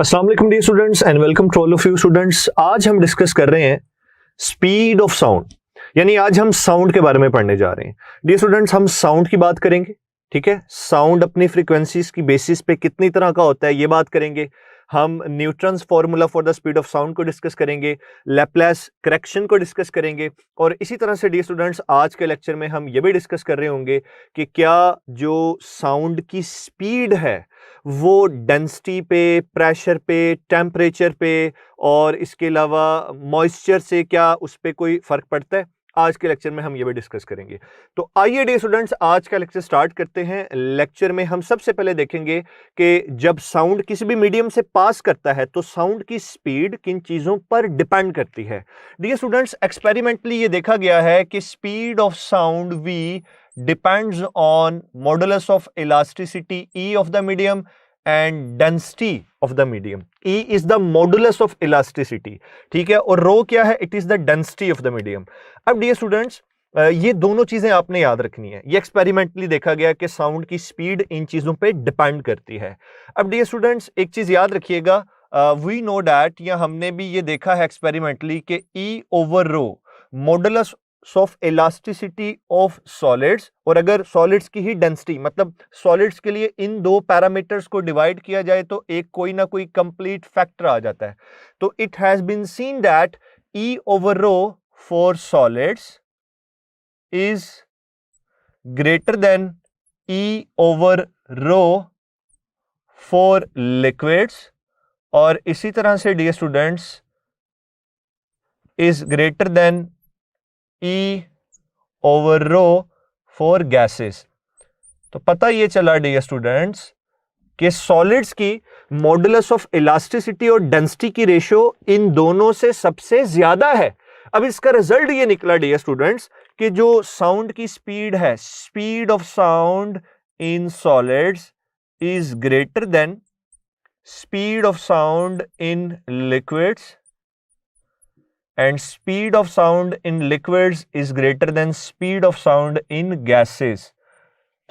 अस्सलाम वालेकुम dear students and welcome to all of you students. आज हम डिस्कस कर रहे हैं स्पीड ऑफ साउंड, यानी आज हम साउंड के बारे में पढ़ने जा रहे हैं। डियर स्टूडेंट्स, हम साउंड की बात करेंगे, ठीक है। साउंड अपनी फ्रीक्वेंसीज की बेसिस पे कितनी तरह का होता है ये बात करेंगे। हम Newton's formula for the speed of sound को डिस्कस करेंगे, लैप्लेस करेक्शन को डिस्कस करेंगे, और इसी तरह से डियर स्टूडेंट्स आज के लेक्चर में हम ये भी डिस्कस कर रहे होंगे कि क्या जो साउंड की स्पीड है वो डेंसिटी पे, प्रेशर पे, टेम्परेचर पे और इसके अलावा मॉइस्चर से क्या उस पर कोई फर्क पड़ता है। आज के लेक्चर में हम ये भी डिस्कस करेंगे। तो आइए डियर स्टूडेंट्स आज का लेक्चर स्टार्ट करते हैं। लेक्चर में हम सबसे पहले देखेंगे कि जब साउंड किसी भी मीडियम से पास करता है तो साउंड की स्पीड किन चीजों पर डिपेंड करती है। डियर स्टूडेंट्स, एक्सपेरिमेंटली ये देखा गया है कि speed of sound V depends on modulus of elasticity E of the medium and density of the medium. E is the modulus of elasticity, ठीक है, और rho क्या है? It is the density of the medium. अब dear students ये दोनों चीजें आपने याद रखनी है। ये एक्सपेरिमेंटली देखा गया कि साउंड की स्पीड इन चीजों पे डिपेंड करती है। अब डियर स्टूडेंट्स एक चीज याद रखिएगा, वी नो डैट, या हमने भी ये देखा है एक्सपेरिमेंटली कि E over rho modulus of elasticity of solids, और अगर सॉलिड्स की ही डेंसिटी, मतलब सॉलिड्स के लिए इन दो पैरामीटर्स को डिवाइड किया जाए तो एक कोई ना कोई कंप्लीट फैक्टर आ जाता है। तो it has been seen that E over rho for solids is greater than E over rho for liquids, और इसी तरह से dear students is greater than E over rho for gases. तो पता ये चला डियर स्टूडेंट्स कि सॉलिड्स की मॉडुलस ऑफ इलास्टिसिटी और डेंसिटी की रेशियो इन दोनों से सबसे ज्यादा है। अब इसका रिजल्ट ये निकला डियर स्टूडेंट्स कि जो साउंड की स्पीड है, speed of sound in solids is greater then speed of sound in liquids, and speed of sound in liquids is greater than speed of sound in gases.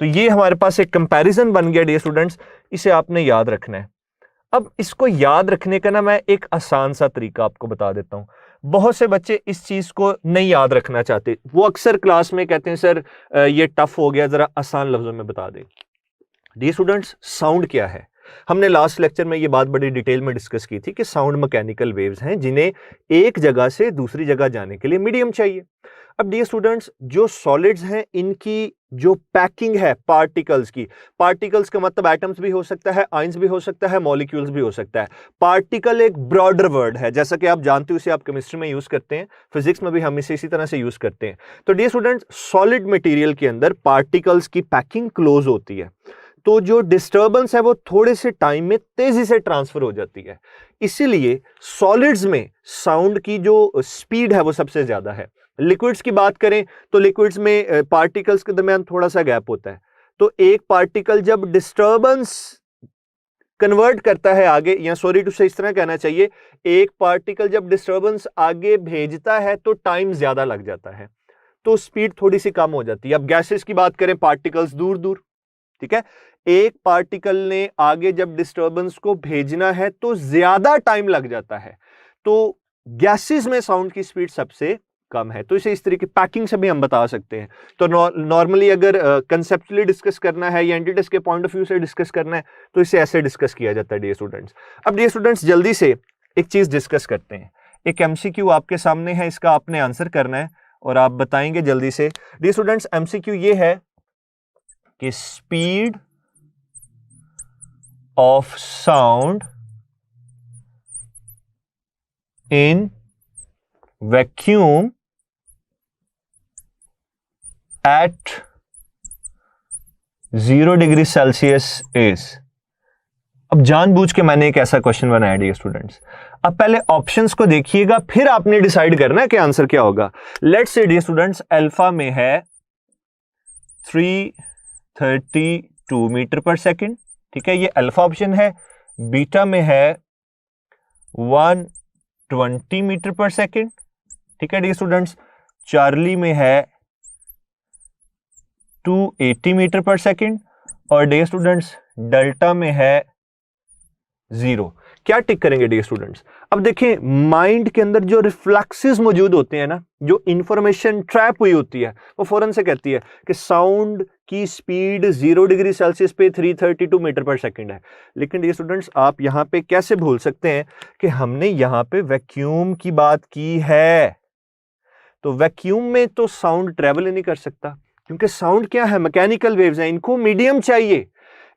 तो ये हमारे पास एक comparison बन गया डियर स्टूडेंट्स, इसे आपने याद रखना है। अब इसको याद रखने का ना मैं एक आसान सा तरीका आपको बता देता हूं। बहुत से बच्चे इस चीज को नहीं याद रखना चाहते, वो अक्सर क्लास में कहते हैं सर ये टफ हो गया, जरा आसान लफ्जों में बता दे। डियर स्टूडेंट्स, साउंड क्या है? हमने लास्ट लेक्चर में ये बात बड़ी डिटेल में डिस्कस की थी कि साउंड मैकेनिकल वेव्स हैं जिन्हें एक जगह से दूसरी जगह जाने के लिए मीडियम चाहिए। अब डियर स्टूडेंट्स, जो सॉलिड्स हैं इनकी जो पैकिंग है पार्टिकल्स की, पार्टिकल्स का मतलब एटम्स भी हो सकता है, आयंस भी हो सकता है, मॉलिक्यूल्स भी हो सकता है। पार्टिकल एक ब्रॉडर वर्ड है, जैसा कि आप जानते हो, इसे आप केमिस्ट्री में यूज करते हैं, फिजिक्स में भी हम इसे इसी तरह से यूज करते हैं। तो डियर स्टूडेंट्स, सॉलिड मटेरियल के अंदर पार्टिकल्स की पैकिंग क्लोज होती है, तो जो डिस्टर्बेंस है वो थोड़े से टाइम में तेजी से ट्रांसफर हो जाती है। इसीलिए सॉलिड्स में साउंड की जो स्पीड है वो सबसे ज्यादा है। लिक्विड्स की बात करें तो लिक्विड्स में पार्टिकल्स के दरमियान थोड़ा सा गैप होता है, तो एक पार्टिकल जब डिस्टर्बेंस कन्वर्ट करता है आगे, या सॉरी टू से इस तरह कहना चाहिए, एक पार्टिकल जब डिस्टर्बेंस आगे भेजता है तो टाइम ज्यादा लग जाता है, तो स्पीड थोड़ी सी कम हो जाती है। अब गैसेस की बात करें, पार्टिकल्स दूर दूर, ठीक है, एक पार्टिकल ने आगे जब डिस्टर्बेंस को भेजना है तो ज्यादा टाइम लग जाता है, तो गैसेस में साउंड की स्पीड सबसे कम है। तो इसे इस तरीके पैकिंग से भी हम बता सकते हैं। तो नॉर्मली अगर कंसेप्चुअली डिस्कस करना है या एंटिटेस के पॉइंट ऑफ व्यू से डिस्कस करना है तो इसे ऐसे डिस्कस किया जाता है डियर स्टूडेंट्स। अब डियर स्टूडेंट्स जल्दी से एक चीज डिस्कस करते हैं। एक एमसीक्यू आपके सामने है, इसका आपने आंसर करना है और आप बताएंगे जल्दी से। डियर स्टूडेंट्स, एमसीक्यू ये है कि speed of sound in vacuum at 0 degree Celsius is. अब जानबूझ के मैंने एक ऐसा क्वेश्चन बनाया डियर स्टूडेंट्स। अब पहले ऑप्शंस को देखिएगा, फिर आपने डिसाइड करना है कि आंसर क्या होगा। Let's say dear students, alpha में है 332 मीटर पर सेकेंड, ठीक है, ये अल्फा ऑप्शन है। बीटा में है 120 मीटर पर सेकेंड, ठीक है डियर स्टूडेंट्स। चार्ली में है 280 मीटर पर सेकेंड, और डियर स्टूडेंट्स डेल्टा में है 0। क्या टिक करेंगे डियर स्टूडेंट्स? अब देखें, माइंड के अंदर जो रिफ्लेक्सेस मौजूद होते हैं ना, जो इंफॉर्मेशन ट्रैप हुई होती है, वो फौरन से कहती है कि साउंड की स्पीड 0 डिग्री सेल्सियस पे 332 मीटर पर सेकंड है। लेकिन डियर स्टूडेंट्स, आप यहां पे कैसे भूल सकते हैं कि हमने यहां पे वैक्यूम की बात की है। तो वैक्यूम में तो साउंड ट्रेवल ही नहीं कर सकता, क्योंकि साउंड क्या है, मैकेनिकल वेव्स हैं, इनको मीडियम चाहिए।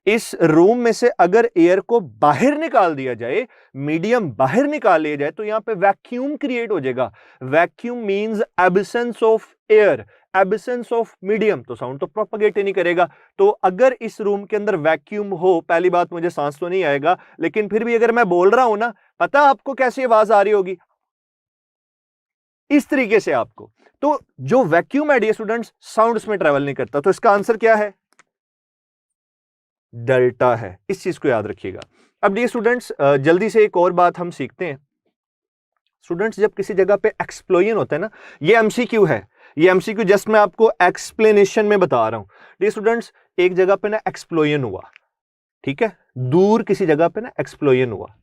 इस रूम में से अगर एयर को बाहर निकाल दिया जाए, मीडियम बाहर निकाल लिया जाए, तो यहां पे वैक्यूम क्रिएट हो जाएगा। Vacuum means absence of air, absence of medium, तो साउंड तो प्रोपगेट ही नहीं करेगा। तो अगर इस रूम के अंदर वैक्यूम हो, पहली बात मुझे सांस तो नहीं आएगा, लेकिन फिर भी अगर मैं बोल रहा हूं ना, पता आपको कैसी आवाज आ रही होगी? इस तरीके से आपको। तो जो वैक्यूम है डियर स्टूडेंट्स, साउंड उसमें ट्रेवल नहीं करता। तो इसका आंसर क्या है? डेल्टा है। इस चीज को याद रखिएगा। अब डियर स्टूडेंट्स, जल्दी से एक और बात हम सीखते हैं। स्टूडेंट्स, जब किसी जगह पे एक्सप्लोजन होता है ना, ये एमसीक्यू है, ये एमसीक्यू जस्ट मैं आपको एक्सप्लेनेशन में बता रहा हूं। डियर स्टूडेंट्स, एक जगह पे ना एक्सप्लोजन हुआ, ठीक है, दूर किसी जगह पे ना एक्सप्लोजन हुआ,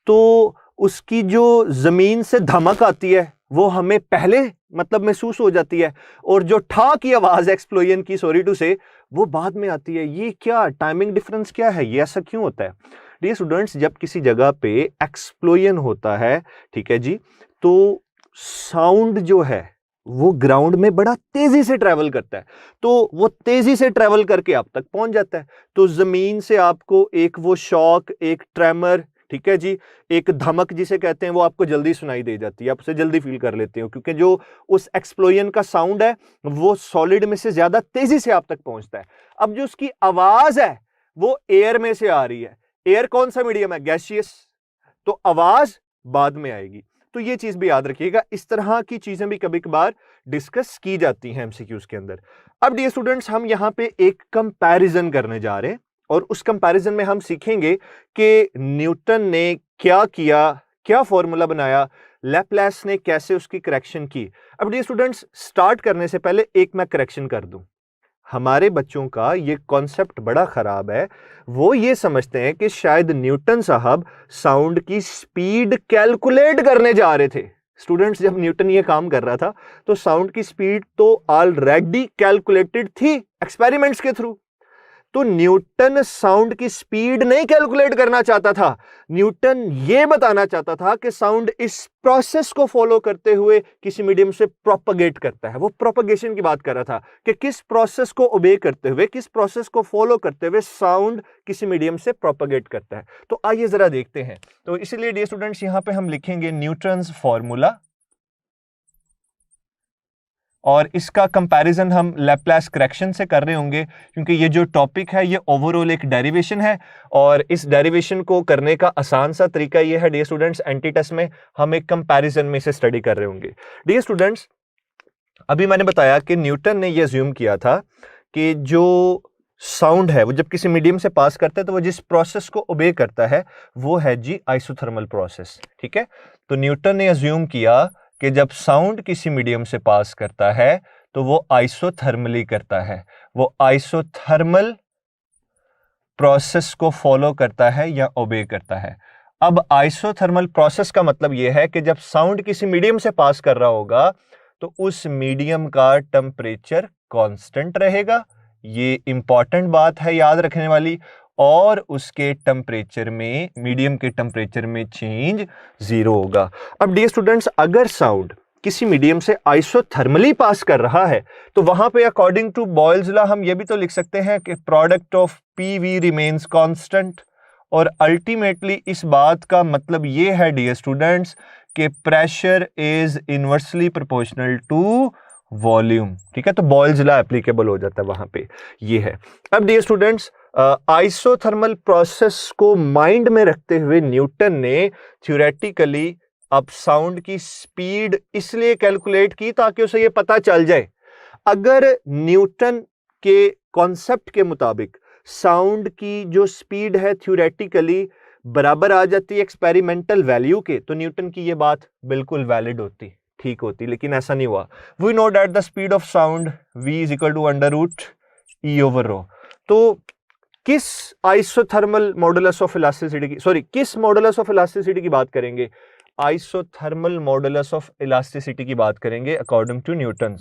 तो उसकी जो जमीन से धमक आती है वो हमें पहले मतलब महसूस हो जाती है, और जो ठा की आवाज एक्सप्लोजन की, सॉरी टू से, वो बाद में आती है। ये क्या टाइमिंग डिफरेंस क्या है? ये ऐसा क्यों होता है? डियर स्टूडेंट्स, जब किसी जगह पे एक्सप्लोजन होता है, ठीक है जी, तो साउंड जो है वो ग्राउंड में बड़ा तेजी से ट्रेवल करता है, तो वो तेजी से ट्रेवल करके आप तक पहुंच जाता है। तो जमीन से आपको एक वो शॉक, एक ट्रेमर, ठीक है जी, एक धमक जिसे कहते हैं, वो आपको जल्दी सुनाई दे जाती है, आप उसे जल्दी फील कर लेते हो, क्योंकि जो उस एक्सप्लोजन का साउंड है वो सॉलिड में से ज्यादा तेजी से आप तक पहुंचता है। अब जो उसकी आवाज है वो एयर में से आ रही है। एयर कौन सा मीडियम है? गैसियस, तो आवाज बाद में आएगी। तो ये चीज भी याद रखिएगा। इस तरह की चीजें भी कभी कभार डिस्कस की जाती हैं एमसीक्यूज के अंदर। अब डियर स्टूडेंट्स, हम यहां पे एक कंपैरिजन करने जा रहे हैं, और उस कंपैरिजन में हम सीखेंगे कि न्यूटन ने क्या किया, क्या फॉर्मूला बनाया, लैपलेस ने कैसे उसकी करेक्शन की। अब डियर स्टूडेंट्स, स्टार्ट करने से पहले एक मैं करेक्शन कर दूं। हमारे बच्चों का ये कॉन्सेप्ट बड़ा खराब है। वो ये समझते हैं कि शायद न्यूटन साहब साउंड की स्पीड कैलकुलेट करने जा रहे थे। स्टूडेंट्स, जब न्यूटन ये काम कर रहा था तो साउंड की स्पीड तो ऑलरेडी कैलकुलेटेड थी एक्सपेरिमेंट्स के थ्रू। तो न्यूटन साउंड की स्पीड नहीं कैलकुलेट करना चाहता था, न्यूटन यह बताना चाहता था कि साउंड इस प्रोसेस को फॉलो करते हुए किसी मीडियम से प्रोपगेट करता है। वो प्रोपगेशन की बात कर रहा था कि किस प्रोसेस को ओबे करते हुए, किस प्रोसेस को फॉलो करते हुए साउंड किसी मीडियम से प्रोपगेट करता है। तो आइए जरा देखते हैं। तो इसलिए डियर स्टूडेंट्स, यहां पे हम लिखेंगे न्यूटन्स फॉर्मूला, और इसका कंपैरिजन हम लैपलेस करेक्शन से कर रहे होंगे, क्योंकि ये जो टॉपिक है ये ओवरऑल एक डेरिवेशन है, और इस डेरिवेशन को करने का आसान सा तरीका ये है डियर स्टूडेंट्स, एंटी टेस्ट में हम एक कंपैरिजन में से स्टडी कर रहे होंगे। डियर स्टूडेंट्स, अभी मैंने बताया कि न्यूटन ने ये अज्यूम किया था कि जो साउंड है वो जब किसी मीडियम से पास करता है तो वो जिस प्रोसेस को ओबे करता है वो है जी आइसोथर्मल प्रोसेस, ठीक है। तो न्यूटन ने अज्यूम किया कि जब साउंड किसी मीडियम से पास करता है तो वो आइसोथर्मली करता है, वो आइसोथर्मल प्रोसेस को फॉलो करता है या ओबे करता है। अब आइसोथर्मल प्रोसेस का मतलब यह है कि जब साउंड किसी मीडियम से पास कर रहा होगा तो उस मीडियम का टेम्परेचर कांस्टेंट रहेगा, ये इंपॉर्टेंट बात है याद रखने वाली, और उसके टेम्परेचर में, मीडियम के टेम्परेचर में चेंज 0 होगा। अब डियर स्टूडेंट्स, अगर साउंड किसी मीडियम से आइसोथर्मली पास कर रहा है तो वहां पे अकॉर्डिंग टू बॉयल्स लॉ हम ये भी तो लिख सकते हैं कि product of PV remains constant, और अल्टीमेटली इस बात का मतलब ये है डियर स्टूडेंट्स कि pressure is inversely proportional to volume, ठीक है। तो बॉयल्स लॉ एप्लीकेबल हो जाता है वहां पे, ये है। अब डियर स्टूडेंट्स, आइसोथर्मल प्रोसेस को माइंड में रखते हुए न्यूटन ने थ्योरेटिकली अब साउंड की स्पीड इसलिए कैलकुलेट की ताकि उसे ये पता चल जाए अगर न्यूटन के कॉन्सेप्ट के मुताबिक साउंड की जो स्पीड है थ्योरेटिकली बराबर आ जाती है एक्सपेरिमेंटल वैल्यू के, तो न्यूटन की ये बात बिल्कुल वैलिड होती, ठीक होती, लेकिन ऐसा नहीं हुआ। We know that the speed of sound v is equal to under root E over rho. तो किस आइसोथर्मल मॉडुलस ऑफ इलास्टिसिटी की, सॉरी, किस मॉडुलस ऑफ इलास्टिसिटी की बात करेंगे? आइसोथर्मल मॉडुलस ऑफ इलास्टिसिटी की बात करेंगे अकॉर्डिंग टू न्यूटन।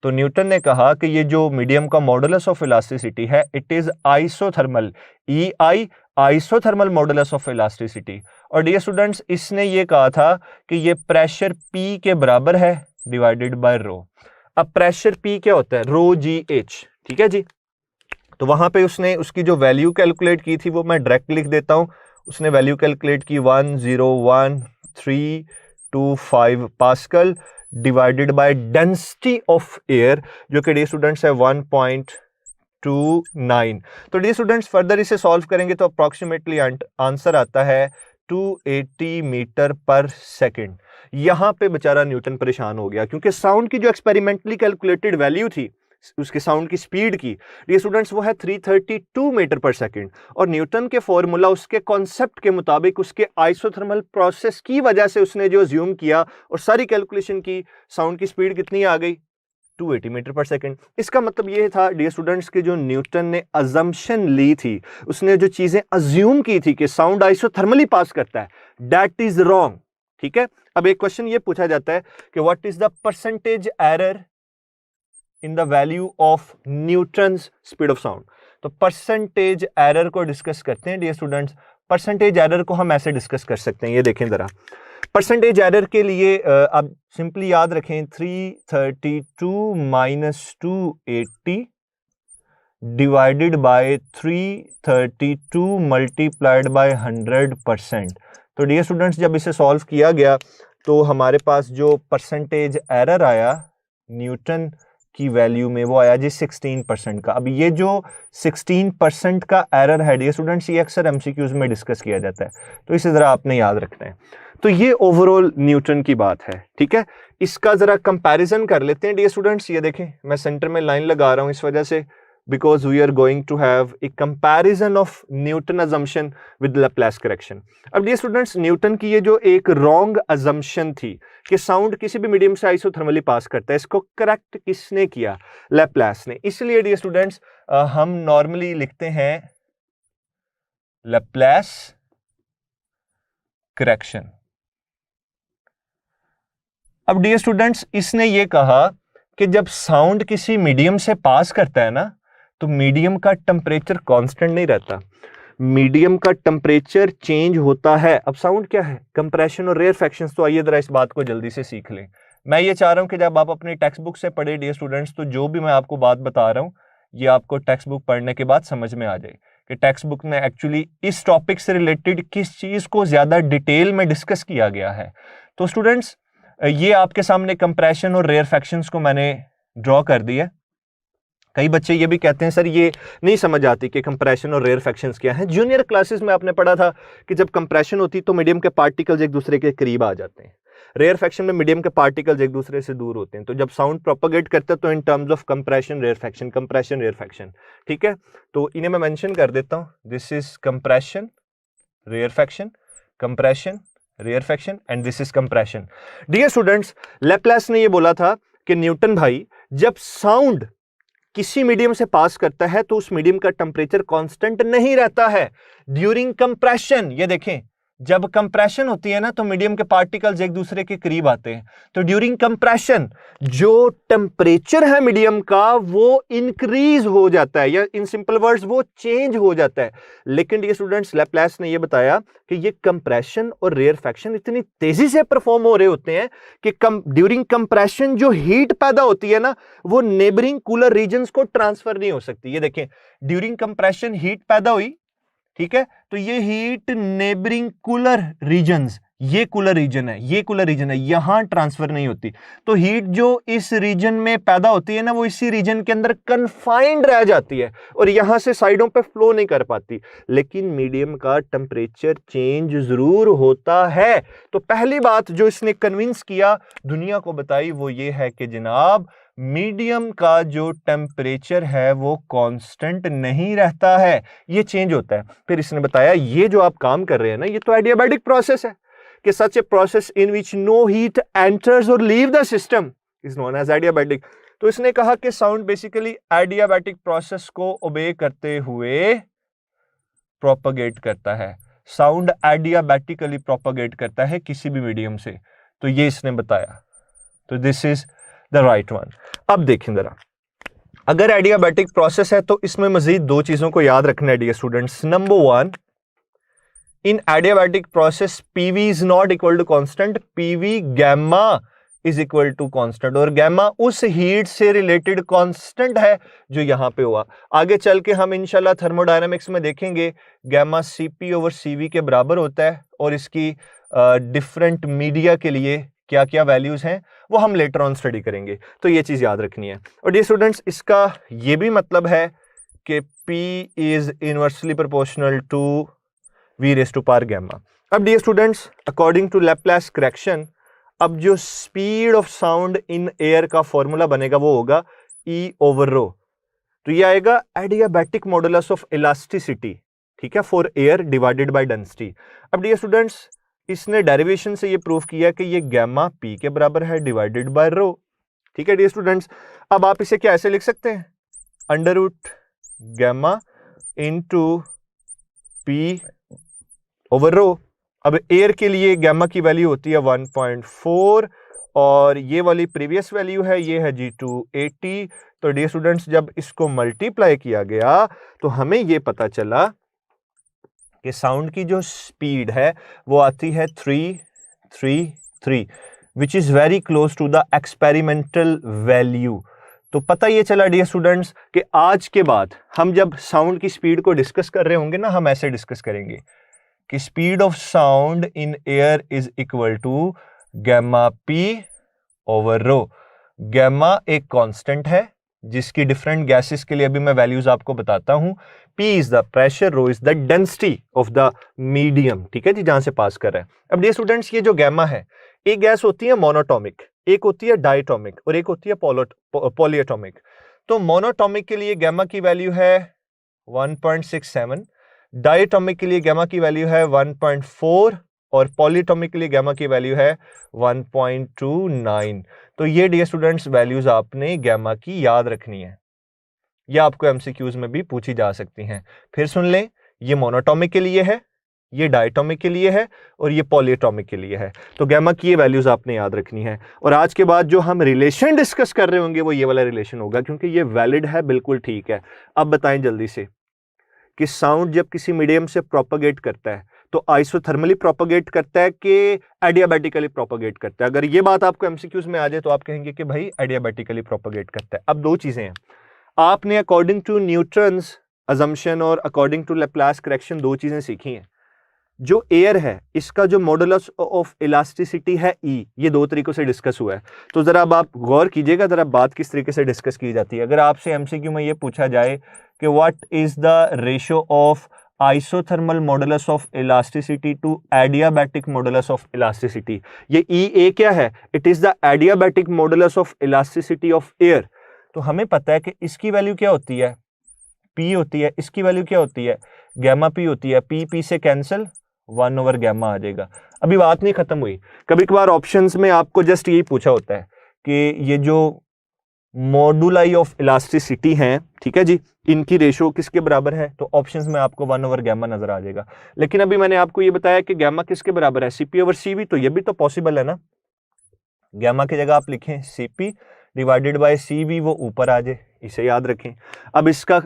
तो न्यूटन ने कहा कि ये जो मीडियम का मॉडुलस ऑफ इलास्टिसिटी है, it is isothermal, EI, isothermal modulus of elasticity. और डियर स्टूडेंट्स, इसने ये कहा था कि ये प्रेशर P के बराबर है डिवाइडेड बाय रो। अब प्रेशर P क्या होता है? रो GH, ठीक है जी। तो वहां पे उसने उसकी जो वैल्यू कैलकुलेट की थी वो मैं डायरेक्ट लिख देता हूं। उसने वैल्यू कैलकुलेट की 101,325 pascal divided by density of air, जो कि डियर स्टूडेंट्स है 1.29। तो डियर स्टूडेंट्स, फर्दर इसे सॉल्व करेंगे तो अप्रोक्सीमेटली आंसर आता है 280 मीटर पर सेकेंड। यहां पे बेचारा न्यूटन परेशान हो गया, क्योंकि साउंड की जो एक्सपेरिमेंटली कैलकुलेटेड वैल्यू थी उसके साउंड की स्पीड की, ये स्टूडेंट्स, वो है 332 मीटर पर सेकंड। और न्यूटन के फॉर्मूला, उसके कॉन्सेप्ट के मुताबिक, उसके आइसोथर्मल प्रोसेस की वजह से उसने जो अज्यूम किया और सारी कैलकुलेशन की, साउंड की स्पीड कितनी आ गई? 280 मीटर पर सेकंड। इसका मतलब ये था डियर स्टूडेंट्स कि जो न्यूटन ने अजम्पशन ली थी, उसने जो चीजें अज्यूम की थी कि साउंड आइसोथर्मली पास करता है, दैट इज रॉन्ग। ठीक है। अब एक क्वेश्चन ये पूछा जाता है कि what is the percentage error in the value of Newton's speed of sound. तो परसेंटेज एरर को डिस्कस करते हैं डियर स्टूडेंट्स। परसेंटेज एरर को हम ऐसे डिस्कस कर सकते हैं, ये देखें जरा। परसेंटेज एरर के लिए आप सिंपली याद रखें 332 minus 280 divided by 332 multiplied by 100%। तो डियर स्टूडेंट्स, जब इसे सॉल्व किया गया तो हमारे पास जो परसेंटेज एरर आया न्यूटन की वैल्यू में, वो आया जी 16% का। अब ये जो 16% का एरर है डियर स्टूडेंट्स, ये अक्सर एमसीक्यूज में डिस्कस किया जाता है, तो इसे जरा आपने याद रखना है। तो ये ओवरऑल न्यूटन की बात है, ठीक है। इसका जरा कंपैरिजन कर लेते हैं डियर स्टूडेंट्स। ये देखें, मैं सेंटर में लाइन लगा रहा हूं इस वजह से, because we are going to have a comparison of Newton assumption with Laplace correction। अब डियर स्टूडेंट्स, न्यूटन की ये जो एक रॉन्ग assumption थी कि साउंड किसी भी मीडियम से आइसोथर्मली पास करता है, इसको करेक्ट किसने किया? लैप्लास ने। इसलिए डियर स्टूडेंट्स, हम नॉर्मली लिखते हैं लैप्लास करेक्शन। अब डियर स्टूडेंट्स, इसने ये कहा कि जब साउंड किसी मीडियम से पास करता है ना, तो मीडियम का टेम्परेचर कांस्टेंट नहीं रहता, मीडियम का टेम्परेचर चेंज होता है। अब साउंड क्या है? कंप्रेशन और रेयरफैक्शंस। तो आइए जरा इस बात को जल्दी से सीख लें। मैं ये चाह रहा हूं कि जब आप अपनी टेक्स्ट बुक से पढ़े डियर स्टूडेंट्स, तो जो भी मैं आपको बात बता रहा हूं ये आपको टेक्स्ट बुक पढ़ने के बाद समझ में आ जाए कि टेक्स्ट बुक में एक्चुअली इस टॉपिक से रिलेटेड किस चीज को ज्यादा डिटेल में डिस्कस किया गया है। तो स्टूडेंट्स, ये आपके सामने कंप्रेशन और रेयरफैक्शंस को मैंने ड्रॉ कर दिया। कई बच्चे ये भी कहते हैं सर ये नहीं समझ आती कि कंप्रेशन और रेयरफैक्शंस क्या है। जूनियर क्लासेस में आपने पढ़ा था कि जब कंप्रेशन होती तो मीडियम के पार्टिकल्स एक दूसरे के करीब आ जाते हैं, रेयरफैक्शन में मीडियम के पार्टिकल्स एक दूसरे से दूर होते हैं। तो जब साउंड प्रोपेगेट करता है तो in terms of compression rarefaction, compression rarefaction, ठीक है। तो इन्हें मैं मेंशन कर देता हूं, this is compression rarefaction, compression rarefaction and this is compression. Dear students, Laplace ने ये बोला था कि न्यूटन भाई, जब साउंड किसी मीडियम से पास करता है तो उस मीडियम का टेम्परेचर कांस्टेंट नहीं रहता है ड्यूरिंग कंप्रेशन। ये देखें, जब कंप्रेशन होती है ना तो मीडियम के पार्टिकल्स एक दूसरे के करीब आते हैं, तो ड्यूरिंग कंप्रेशन जो टेम्परेचर है मीडियम का वो इंक्रीज हो जाता है, या इन सिंपल वर्ड्स वो चेंज हो जाता है। लेकिन ये स्टूडेंट्स, लैप्लास ने ये बताया कि ये कंप्रेशन और रेयरफैक्शन इतनी तेजी से परफॉर्म हो रहे होते हैं कि ड्यूरिंग कंप्रेशन जो हीट पैदा होती है ना, वो नेबरिंग कूलर रीजन्स को ट्रांसफर नहीं हो सकती। ये देखें, ड्यूरिंग कंप्रेशन हीट पैदा हुई, ठीक है, तो ये हीट नेबरिंग कूलर रीजन्स, ये कूलर रीजन है, ये कूलर रीजन है, यहां ट्रांसफर नहीं होती। तो हीट जो इस रीजन में पैदा होती है ना, वो इसी रीजन के अंदर कन्फाइंड रह जाती है और यहां से साइडों पे फ्लो नहीं कर पाती। लेकिन मीडियम का टेम्परेचर चेंज जरूर होता है। तो पहली बात जो इसने कन्विंस किया, दुनिया को बताई, वो ये है कि जनाब मीडियम का जो टेम्परेचर है वो कांस्टेंट नहीं रहता है, ये चेंज होता है। फिर इसने बताया ये जो आप काम कर रहे हैं ना, ये तो एडियाबैटिक प्रोसेस है, कि such a process in which no heat enters और leave the system is known as adiabatic. तो इसने कहा कि साउंड बेसिकली एडियाबैटिक प्रोसेस को ओबे करते हुए प्रोपगेट करता है, साउंड एडियाबैटिकली प्रोपगेट करता है किसी भी मीडियम से, तो ये इसने बताया, तो this is the right one. अब देखें जरा, अगर एडियाबैटिक प्रोसेस है तो इसमें मजीद दो चीजों को याद रखना है dear students. Number one, in adiabatic process PV is not equal to constant, PV gamma is equal to constant, और गैमा उस हीट से रिलेटेड कांस्टेंट है जो यहां पे हुआ। आगे चल के हम इंशाल्लाह थर्मोडायनामिक्स में देखेंगे गैमा सीपी ओवर सीवी के बराबर होता है, और इसकी डिफरेंट मीडिया के लिए क्या क्या वैल्यूज हैं वो हम लेटर ऑन स्टडी करेंगे, तो ये चीज याद रखनी है। और डियर स्टूडेंट्स, इसका ये भी मतलब है कि P is inversely proportional to V raise to power gamma. अब dear students, according to Laplace correction, अब जो speed of sound in air का फॉर्मूला बनेगा वो होगा E ओवर रो, तो ये आएगा एडियाबैटिक मॉडुलस ऑफ इलास्टिसिटी, ठीक है, for air divided by density. अब डियर स्टूडेंट्स, इसने डेरिवेशन से ये प्रूव किया कि ये गैमा P के बराबर है डिवाइडेड बाय रो, ठीक है डियर स्टूडेंट्स। अब आप इसे क्या ऐसे लिख सकते हैं, under root gamma into P over rho. अब एयर के लिए गैमा की वैल्यू होती है 1.4 और ये वाली प्रीवियस वैल्यू है, ये है G280। तो डियर स्टूडेंट्स, जब इसको मल्टीप्लाई किया गया तो हमें ये पता चला कि साउंड की जो स्पीड है वो आती है 333, which is very close to the experimental value. तो पता ये चला डियर स्टूडेंट्स कि आज के बाद हम जब साउंड की स्पीड को डिस्कस कर रहे होंगे ना, हम ऐसे डिस्कस करेंगे कि speed of sound in air is equal to gamma P over rho. Gamma एक कांस्टेंट है जिसकी डिफरेंट गैसेस के लिए अभी मैं वैल्यूज आपको बताता हूं। P is the pressure, rho is the density of the medium, ठीक है जी, जहां से पास कर रहा है। अब डियर स्टूडेंट्स, ये जो गैमा है, एक गैस होती है मोनोटॉमिक, एक होती है डायटोमिक और एक होती है पॉलीएटॉमिक। तो मोनोटॉमिक के लिए गैमा की वैल्यू है 1.67, डायटोमिक के लिए गैमा की वैल्यू है 1.4 और पॉलीटॉमिक के लिए गैमा की वैल्यू है 1.29। तो ये डियर स्टूडेंट्स वैल्यूज आपने गैमा की याद रखनी है, ये आपको एमसीक्यूज में भी पूछी जा सकती हैं। फिर सुन लें, ये मोनोटॉमिक के लिए है, ये डायटोमिक के लिए है और ये पॉलीएटॉमिक के लिए है। तो गैमा की ये वैल्यूज आपने याद रखनी है। और आज के बाद जो हम रिलेशन डिस्कस कर रहे होंगे वो ये वाला रिलेशन होगा, क्योंकि ये वैलिड है, बिल्कुल ठीक है। अब बताएं जल्दी से कि साउंड जब किसी मीडियम से प्रोपगेट करता है तो आइसोथर्मली प्रोपगेट करता है कि एडियाबैटिकली प्रोपगेट करता है। अगर ये बात आपको एमसीक्यूज में आ जाए तो आप कहेंगे कि भाई एडियाबैटिकली प्रोपगेट करता है। अब दो चीजें हैं, आपने अकॉर्डिंग टू न्यूटन्स अजम्पशन और अकॉर्डिंग टू लैप्लास करेक्शन दो चीजें सीखी हैं। जो एयर है इसका जो मॉडुलस ऑफ इलास्टिसिटी है E, ये दो तरीकों से डिस्कस हुआ है। तो जरा अब आप गौर कीजिएगा जरा बात किस तरीके से डिस्कस की जाती है। अगर आपसे एमसीक्यू में ये पूछा जाए कि what is the ratio of isothermal modulus of elasticity to adiabatic modulus of elasticity, ये EA क्या है, it is the adiabatic modulus of elasticity of air. तो हमें पता है कि इसकी वैल्यू क्या होती है, P होती है, इसकी वैल्यू क्या होती है, गैमा P होती है। P से कैंसिल 1 ओवर गैमा आ जाएगा। अभी बात नहीं खत्म हुई, कभी कभार ऑप्शंस में आपको जस्ट यही पूछा होता है कि ये जो मॉडुलाई ऑफ इलास्टिसिटी हैं, ठीक है जी, इनकी रेशो किसके बराबर है, तो ऑप्शंस में आपको 1 ओवर गैमा नजर आ जाएगा। लेकिन अभी मैंने आपको ये बताया कि गैमा किसके बराबर है, CP ओवर CV, तो ये भी तो पॉसिबल है ना। गैमा की जगह आप लिखें CP डिवाइडेड बाय CV, वो ऊपर आ जाए, इसे याद रखें। अब इसका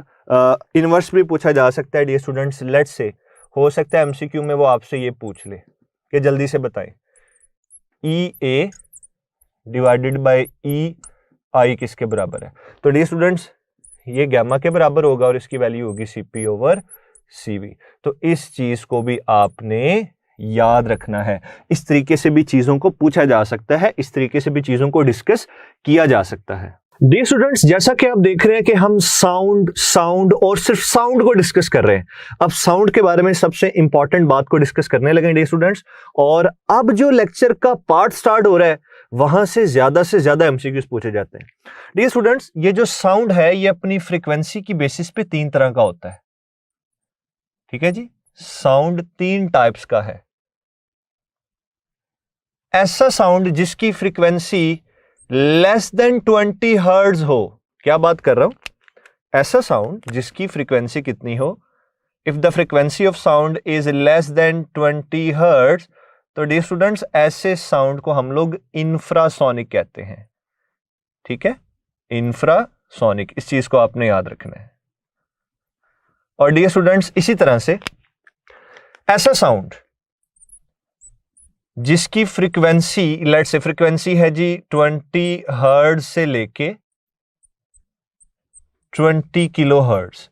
इनवर्स भी पूछा जा सकता है डियर स्टूडेंट्स। लेट्स से हो सकता है एमसीक्यू में वो आपसे ये पूछ ले कि जल्दी से बताएं EA डिवाइडेड बाय EI किसके बराबर है। तो डियर स्टूडेंट्स, ये गैमा के बराबर होगा और इसकी वैल्यू होगी CP ओवर CV। तो इस चीज को भी आपने याद रखना है। इस तरीके से भी चीजों को पूछा जा सकता है, इस तरीके से भी चीजों को डिस्कस किया जा सकता है। डियर स्टूडेंट्स, जैसा कि आप देख रहे हैं कि हम साउंड और सिर्फ साउंड को डिस्कस कर रहे हैं। अब साउंड के बारे में सबसे इंपॉर्टेंट बात को डिस्कस करने लगे डियर स्टूडेंट्स। और अब जो लेक्चर का पार्ट स्टार्ट हो रहा है वहां से ज्यादा एमसीक्यूज पूछे जाते हैं। डियर स्टूडेंट्स, ये जो साउंड है ये अपनी फ्रीक्वेंसी की बेसिस पे 3 तरह का होता है, ठीक है जी। साउंड 3 टाइप्स का है। ऐसा साउंड जिसकी फ्रीक्वेंसी लेस देन 20 हर्ट्ज हो, क्या बात कर रहा हूं, ऐसा साउंड जिसकी फ्रीक्वेंसी कितनी हो, if the frequency of sound is less than 20 hertz, तो डियर स्टूडेंट्स ऐसे साउंड को हम लोग इंफ्रासोनिक कहते हैं। ठीक है, इंफ्रासोनिक, इस चीज को आपने याद रखना है। और डियर स्टूडेंट्स इसी तरह से ऐसा साउंड जिसकी फ्रीक्वेंसी, लेट्स से फ्रीक्वेंसी है जी 20 हर्ट्ज से लेके 20 किलो हर्ट्ज।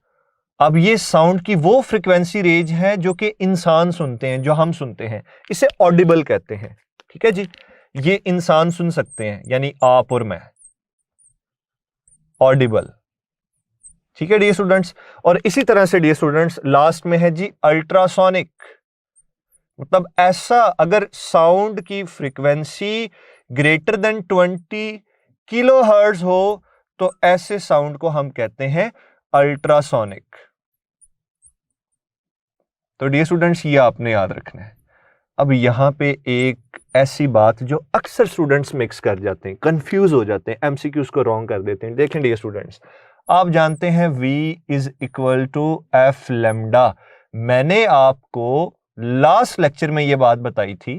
अब ये साउंड की वो फ्रीक्वेंसी रेंज है जो कि इंसान सुनते हैं, जो हम सुनते हैं, इसे ऑडिबल कहते हैं। ठीक है जी, ये इंसान सुन सकते हैं, यानी आप और मैं, ऑडिबल। ठीक है डियर स्टूडेंट्स। और इसी तरह से डियर स्टूडेंट्स लास्ट में है जी अल्ट्रासोनिक, मतलब ऐसा अगर साउंड की frequency greater than 20 kilo hertz हो तो ऐसे साउंड को हम कहते हैं अल्ट्रासोनिक। तो डियर स्टूडेंट्स ये आपने याद रखना है। अब यहां पे एक ऐसी बात जो अक्सर स्टूडेंट्स मिक्स कर जाते हैं, कंफ्यूज हो जाते हैं, एमसीक्यूज को रॉन्ग कर देते हैं। देखें डियर स्टूडेंट्स, आप जानते हैं V is equal to f lambda. मैंने आपको लास्ट लेक्चर में यह बात बताई थी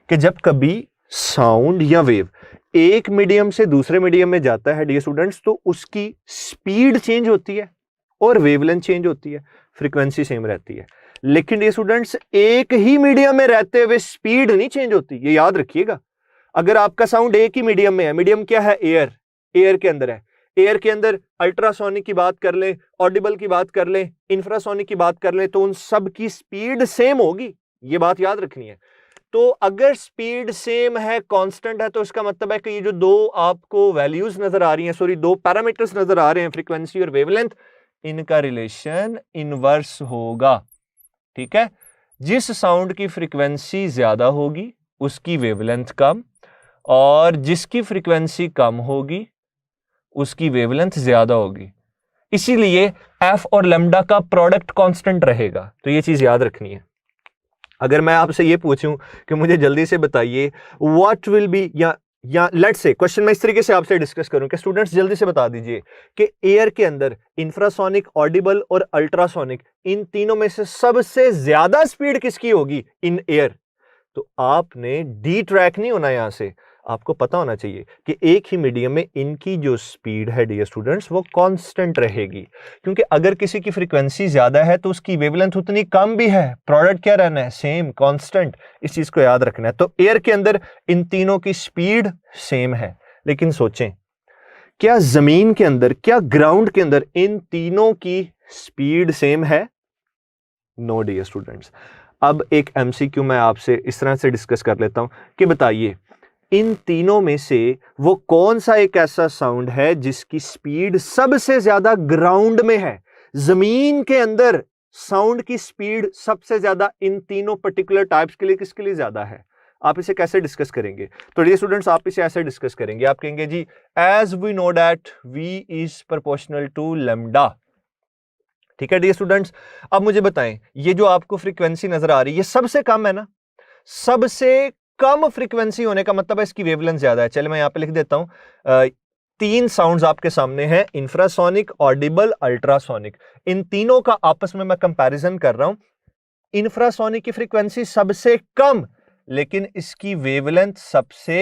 कि जब कभी साउंड या वेव एक मीडियम से दूसरे मीडियम में जाता है डियर स्टूडेंट्स, तो उसकी स्पीड चेंज होती है और वेवलेंथ चेंज होती है, फ्रीक्वेंसी सेम रहती है। लेकिन डियर स्टूडेंट्स एक ही मीडियम में रहते हुए स्पीड नहीं चेंज होती, ये याद रखिएगा। अगर आपका साउंड एक ही मीडियम में है, मीडियम क्या है? एयर, एयर के अंदर है, एयर के अंदर अल्ट्रासोनिक की बात कर ले, ऑडिबल की बात कर ले, इंफ्रासोनिक की बात कर ले, तो उन सब की स्पीड सेम होगी, ये बात याद रखनी है। तो अगर स्पीड सेम है, कांस्टेंट है, तो इसका मतलब है कि ये जो दो आपको वैल्यूज नजर आ रही हैं, सॉरी दो पैरामीटर्स नजर आ रहे हैं, फ्रीक्वेंसी और वेवलेंथ, इनका रिलेशन इनवर्स होगा। ठीक है, जिस साउंड की फ्रीक्वेंसी ज्यादा होगी उसकी वेवलेंथ कम, और जिसकी फ्रीक्वेंसी कम होगी उसकी वेवलेंथ ज्यादा होगी। इसीलिए एफ और लेमडा का प्रोडक्ट कांस्टेंट रहेगा। तो ये चीज याद रखनी है। अगर मैं आपसे ये पूछूं कि मुझे जल्दी से बताइए व्हाट विल बी, या लेट्स से क्वेश्चन मैं इस तरीके से आपसे डिस्कस करूं कि स्टूडेंट्स जल्दी से बता दीजिए कि एयर के अंदर इंफ्रासोनिक, ऑडिबल और अल्ट्रासोनिक, इन तीनों में से सबसे ज्यादा स्पीड किसकी होगी इन एयर? तो आपने डी ट्रैक नहीं होना, यहां से आपको पता होना चाहिए कि एक ही मीडियम में इनकी जो स्पीड है डियर स्टूडेंट्स वो कांस्टेंट रहेगी, क्योंकि अगर किसी की फ्रीक्वेंसी ज्यादा है तो उसकी वेवलेंथ उतनी कम भी है, प्रोडक्ट क्या रहना है? Same, constant. इस चीज को याद रखना है। तो एयर के अंदर इन तीनों की स्पीड सेम है, लेकिन सोचें क्या जमीन के अंदर, क्या ग्राउंड के अंदर इन तीनों की स्पीड सेम है? No dear students. अब एक एमसीक्यू मैं आपसे इस तरह से डिस्कस कर लेता हूं कि बताइए इन तीनों में से वो कौन सा एक ऐसा साउंड है जिसकी स्पीड सबसे ज्यादा ग्राउंड में है? जमीन के अंदर साउंड की स्पीड सबसे ज्यादा इन तीनों पर्टिकुलर टाइप्स के लिए किसके लिए ज्यादा है? आप इसे कैसे डिस्कस करेंगे? तो डियर स्टूडेंट्स आप इसे ऐसे डिस्कस करेंगे, आप कहेंगे जी as we know that V is proportional to lambda. ठीक है डियर स्टूडेंट्स, अब मुझे बताएं ये जो आपको फ्रीक्वेंसी नजर आ रही है ये सबसे कम है ना? सबसे कम फ्रीक्वेंसी होने का मतलब है इसकी वेवलेंथ ज्यादा है। चलिए मैं यहां पे लिख देता हूं, तीन साउंड्स आपके सामने हैं, इंफ्रासोनिक, ऑडिबल, अल्ट्रासोनिक। इन तीनों का आपस में मैं कंपैरिजन कर रहा हूं। इंफ्रासोनिक की फ्रीक्वेंसी सबसे कम, लेकिन इसकी वेवलेंथ सबसे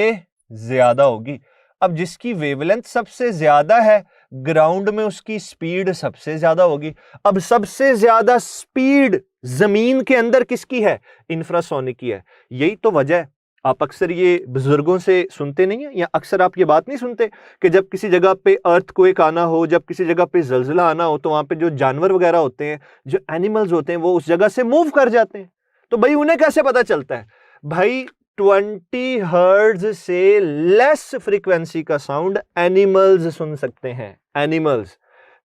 ज्यादा होगी। अब जिसकी वेवलेंथ सबसे ज्यादा है, ग्राउंड में उसकी स्पीड सबसे ज्यादा होगी। अब सबसे ज्यादा स्पीड जमीन के अंदर किसकी है? इंफ्रासोनिक की है। यही तो वजह है, आप अक्सर ये बुजुर्गों से सुनते नहीं है, या अक्सर आप ये बात नहीं सुनते कि जब किसी जगह पे अर्थक्वेक आना हो, जब किसी जगह पे जलजला आना हो, तो वहां पे जो जानवर वगैरह होते हैं, जो एनिमल्स होते हैं, वो उस जगह से मूव कर जाते हैं। तो भाई उन्हें कैसे पता चलता है? भाई 20 हर्ट्ज से लेस फ्रीक्वेंसी का साउंड एनिमल्स सुन सकते हैं, एनिमल्स।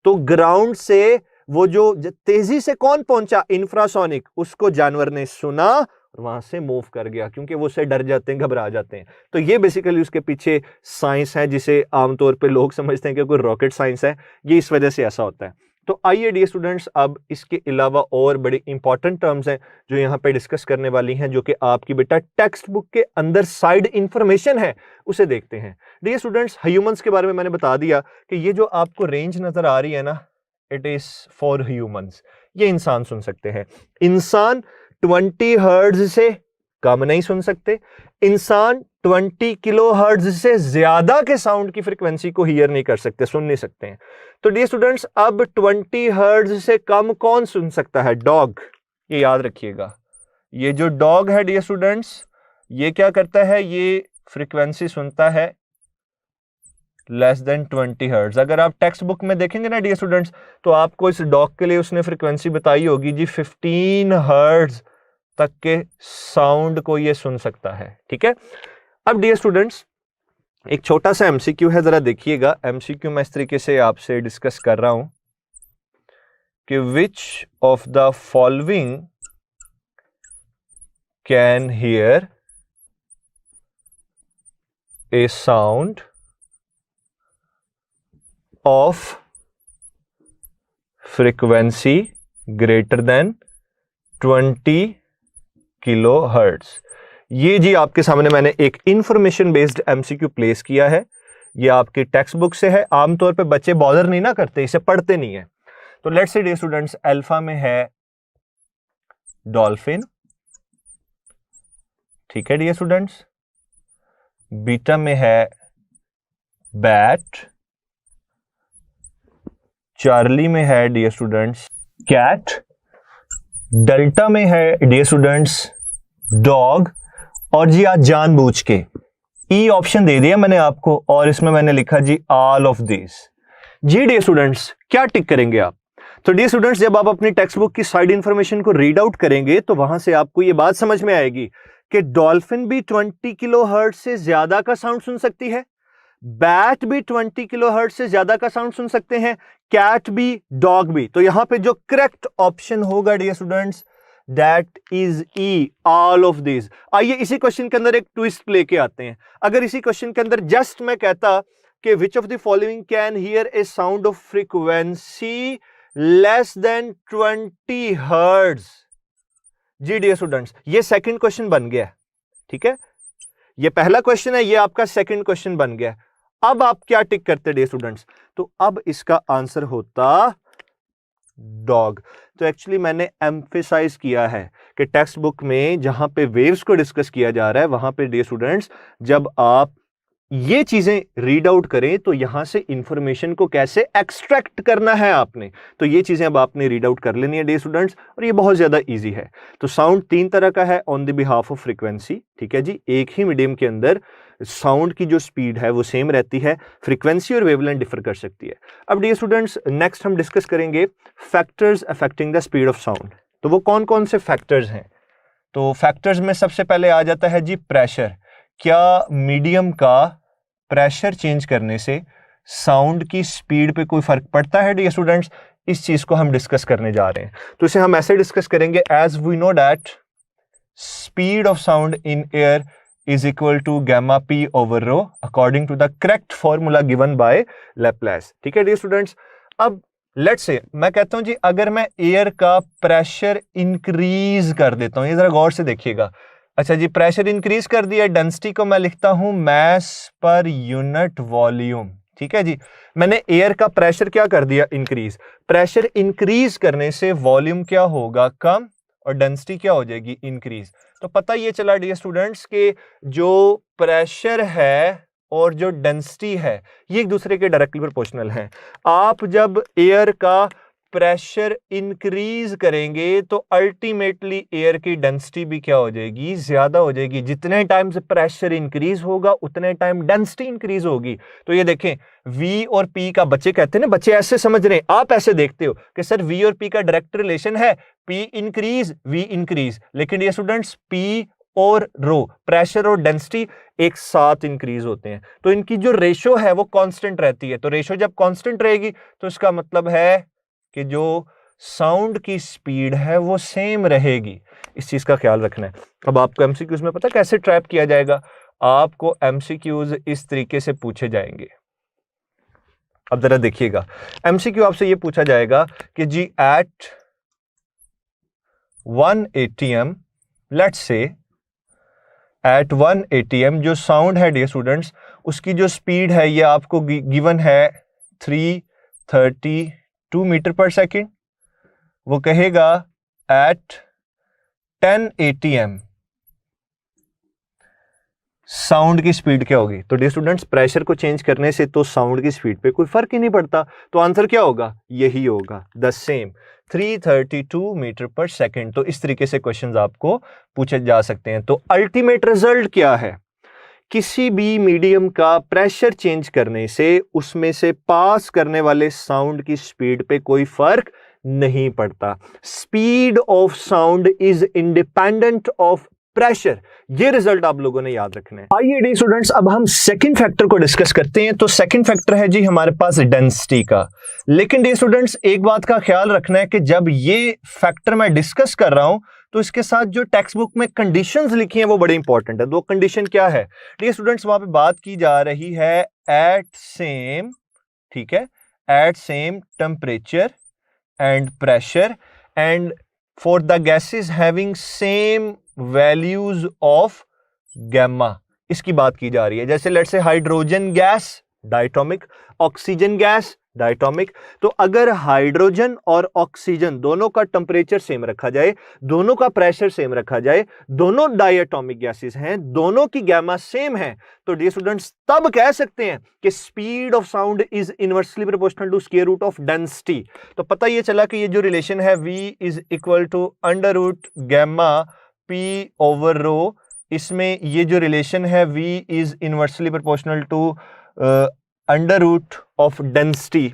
तो ग्राउंड से वो जो तेजी से कौन पहुंचा? इंफ्रासोनिक, उसको जानवर ने सुना और वहां से मूव कर गया, क्योंकि वो उससे डर जाते हैं, घबरा जाते हैं। तो ये बेसिकली उसके पीछे साइंस है, जिसे आमतौर पे लोग समझते हैं कि कोई रॉकेट साइंस है, ये इस वजह से ऐसा होता है। तो आइए डियर स्टूडेंट्स, अब इसके अलावा और बड़ी इंपॉर्टेंट टर्म्स हैं जो यहाँ पे डिस्कस करने वाली हैं, जो कि आपकी बेटा टेक्स्ट बुक के अंदर साइड इंफॉर्मेशन है, उसे देखते हैं। डियर स्टूडेंट्स, ह्यूमंस के बारे में मैंने बता दिया कि ये जो आपको रेंज नजर आ रही है ना, इट इज फॉर ह्यूमंस, ये इंसान सुन सकते हैं। इंसान 20 हर्ट्ज से कम नहीं सुन सकते, इंसान 20 किलो हर्ट्ज से ज्यादा के साउंड की फ्रीक्वेंसी को हियर नहीं कर सकते, सुन नहीं सकते हैं। तो डियर स्टूडेंट्स, अब 20 हर्ट्ज से कम कौन सुन सकता है? डॉग। ये याद रखिएगा, ये जो डॉग है डियर स्टूडेंट्स, ये क्या करता है? ये फ्रीक्वेंसी सुनता है लेस देन 20 हर्ट्ज। अगर आप टेक्स्ट बुक में देखेंगे ना डियर स्टूडेंट्स, तो आपको इस डॉग के लिए उसने फ्रीक्वेंसी बताई होगी जी 15 हर्ट्ज तक के साउंड को ये सुन सकता है। ठीक है, अब डियर स्टूडेंट्स एक छोटा सा एमसीक्यू है, जरा देखिएगा। एमसीक्यू मैं इस तरीके से आपसे डिस्कस कर रहा हूं कि which of the following can hear a sound of frequency greater than 20 kilo hertz. ये जी आपके सामने मैंने एक इंफॉर्मेशन बेस्ड एमसीक्यू प्लेस किया है, ये आपकी टेक्स्ट बुक से है। आमतौर पे बच्चे बॉदर नहीं ना करते, इसे पढ़ते नहीं है। तो let's say dear students, alpha में है डॉल्फिन, ठीक है डियर स्टूडेंट्स, बीटा में है बैट, चार्ली में है डियर स्टूडेंट्स कैट, डेल्टा में है डियर स्टूडेंट्स डॉग, और जी आज जानबूझ के ई ऑप्शन दे दिया मैंने आपको, और इसमें मैंने लिखा जी ऑल ऑफ दिस। जी डियर स्टूडेंट्स क्या टिक करेंगे आप? तो डियर स्टूडेंट्स जब आप अपनी टेक्स्ट बुक की साइड इंफॉर्मेशन को रीड आउट करेंगे तो वहां से आपको ये बात समझ में आएगी कि डॉल्फिन भी 20 किलो हर्ट्ज से ज्यादा का साउंड सुन सकती है, बैट भी 20 किलो हर्ट्ज से ज्यादा का साउंड सुन सकते हैं, कैट भी, डॉग भी। तो यहां पे जो करेक्ट ऑप्शन होगा dear students that is E, all of this. आइए इसी क्वेश्चन के अंदर एक ट्विस्ट लेके आते हैं। अगर इसी क्वेश्चन के अंदर जस्ट मैं कहता कि which of the following can hear a sound of frequency less than 20 hertz, जी डियर स्टूडेंट्स ये सेकंड क्वेश्चन बन गया। ठीक है, ये पहला क्वेश्चन है, ये आपका सेकंड क्वेश्चन बन गया। अब आप क्या टिक करते डियर स्टूडेंट्स? तो अब इसका आंसर होता डॉग। तो एक्चुअली मैंने एम्फेसाइज किया है कि टेक्स्ट बुक में जहां पे वेव्स को डिस्कस किया जा रहा है वहां पे डियर स्टूडेंट्स जब आप ये चीजें रीड आउट करें तो यहां से इंफॉर्मेशन को कैसे एक्सट्रैक्ट करना है आपने, तो ये चीजें अब आपने रीड आउट कर लेनी है डियर स्टूडेंट्स, और ये बहुत ज्यादा इजी है। तो साउंड तीन तरह का है on the behalf of frequency. ठीक है जी, एक ही मीडियम के अंदर साउंड की जो स्पीड है वो सेम रहती है, फ्रीक्वेंसी और वेवलेंथ डिफर कर सकती है। अब डियर स्टूडेंट्स नेक्स्ट हम डिस्कस करेंगे factors affecting the speed of sound. तो वो कौन कौन से फैक्टर्स हैं? तो फैक्टर्स में सबसे पहले आ जाता है जी प्रेशर। क्या मीडियम का प्रेशर चेंज करने से साउंड की स्पीड पे कोई फर्क पड़ता है डियर स्टूडेंट्स? इस चीज को हम डिस्कस करने जा रहे हैं। तो इसे हम ऐसे डिस्कस करेंगे, as we know that speed of sound in air is equal to gamma p over rho according to the correct formula given by Laplace। ठीक है डियर स्टूडेंट्स, अब लेट्स से मैं कहता हूं जी अगर मैं एयर का प्रेशर इंक्रीज कर देता हूं, ये जरा गौर से देखिएगा। अच्छा जी, प्रेशर इंक्रीज कर दिया, डेंसिटी को मैं लिखता हूं मैस पर यूनिट वॉल्यूम। ठीक है जी, मैंने एयर का प्रेशर क्या कर दिया? इंक्रीज। प्रेशर इंक्रीज करने से वॉल्यूम क्या होगा? कम, और डेंसिटी क्या हो जाएगी? इंक्रीज। तो पता ये चला डियर स्टूडेंट्स के जो प्रेशर है और जो डेंसिटी है ये एक दूसरे के डायरेक्टली प्रोपोर्शनल हैं। आप जब एयर का प्रेशर इंक्रीज करेंगे तो अल्टीमेटली एयर की डेंसिटी भी क्या हो जाएगी? ज्यादा हो जाएगी। जितने टाइम से प्रेशर इंक्रीज होगा उतने टाइम डेंसिटी इंक्रीज होगी। तो ये देखें V और P का, बच्चे कहते हैं ना, बच्चे ऐसे समझ रहे हैं, आप ऐसे देखते हो कि सर V और P का डायरेक्ट रिलेशन है, P इंक्रीज V इंक्रीज, लेकिन ये स्टूडेंट्स P और रो प्रेशर और डेंसिटी एक साथ इंक्रीज होते हैं, तो इनकी जो रेशो है वो कांस्टेंट रहती है। तो रेशो जब कांस्टेंट रहेगी तो इसका मतलब है कि जो साउंड की स्पीड है वो सेम रहेगी। इस चीज का ख्याल रखना है। अब आपको एमसीक्यूज में पता कैसे ट्रैप किया जाएगा? आपको एमसीक्यूज इस तरीके से पूछे जाएंगे। अब जरा देखिएगा, एमसीक्यू आपसे ये पूछा जाएगा कि जी at 1 ATM, let's say at 1 ATM जो साउंड है डियर स्टूडेंट्स उसकी जो स्पीड है ये आपको गिवन है 330 2 मीटर पर सेकेंड, वो कहेगा एट 10 ATM साउंड की स्पीड क्या होगी। तो डियर स्टूडेंट्स, प्रेशर को चेंज करने से तो साउंड की स्पीड पे कोई फर्क ही नहीं पड़ता, तो आंसर क्या होगा, यही होगा, the same 332 metre per second. तो इस तरीके से क्वेश्चंस आपको पूछे जा सकते हैं। तो अल्टीमेट रिजल्ट क्या है, किसी भी मीडियम का प्रेशर चेंज करने से उसमें से पास करने वाले साउंड की स्पीड पे कोई फर्क नहीं पड़ता। Speed of sound is independent of pressure. ये रिजल्ट आप लोगों ने याद रखना है। आइए डी स्टूडेंट्स, अब हम सेकंड फैक्टर को डिस्कस करते हैं। तो सेकंड फैक्टर है जी हमारे पास डेंसिटी का। लेकिन डी स्टूडेंट्स, एक बात का ख्याल रखना है कि जब ये फैक्टर मैं डिस्कस कर रहा हूं तो इसके साथ जो टेक्स्ट बुक में कंडीशंस लिखी हैं वो बड़े इंपॉर्टेंट है। दो कंडीशन क्या है डी स्टूडेंट्स, वहां पे बात की जा रही है एट सेम, ठीक है, at same temperature and pressure and for the gases having same values of gamma, इसकी बात की जा रही है। जैसे let's say hydrogen gas diatomic, oxygen gas diatomic. तो अगर हाइड्रोजन और ऑक्सीजन दोनों का टेम्परेचर सेम रखा जाए, दोनों का प्रेशर सेम रखा जाए, दोनों डायटोमिक गैसेस हैं, दोनों की गैमा सेम है, तो डियर स्टूडेंट्स तब कह सकते हैं कि speed of sound is inversely proportional to square root of density. तो पता ये चला कि ये जो रिलेशन है V is equal to under root gamma P over rho, इसमें ये जो रिलेशन है V is inversely proportional to under root of density,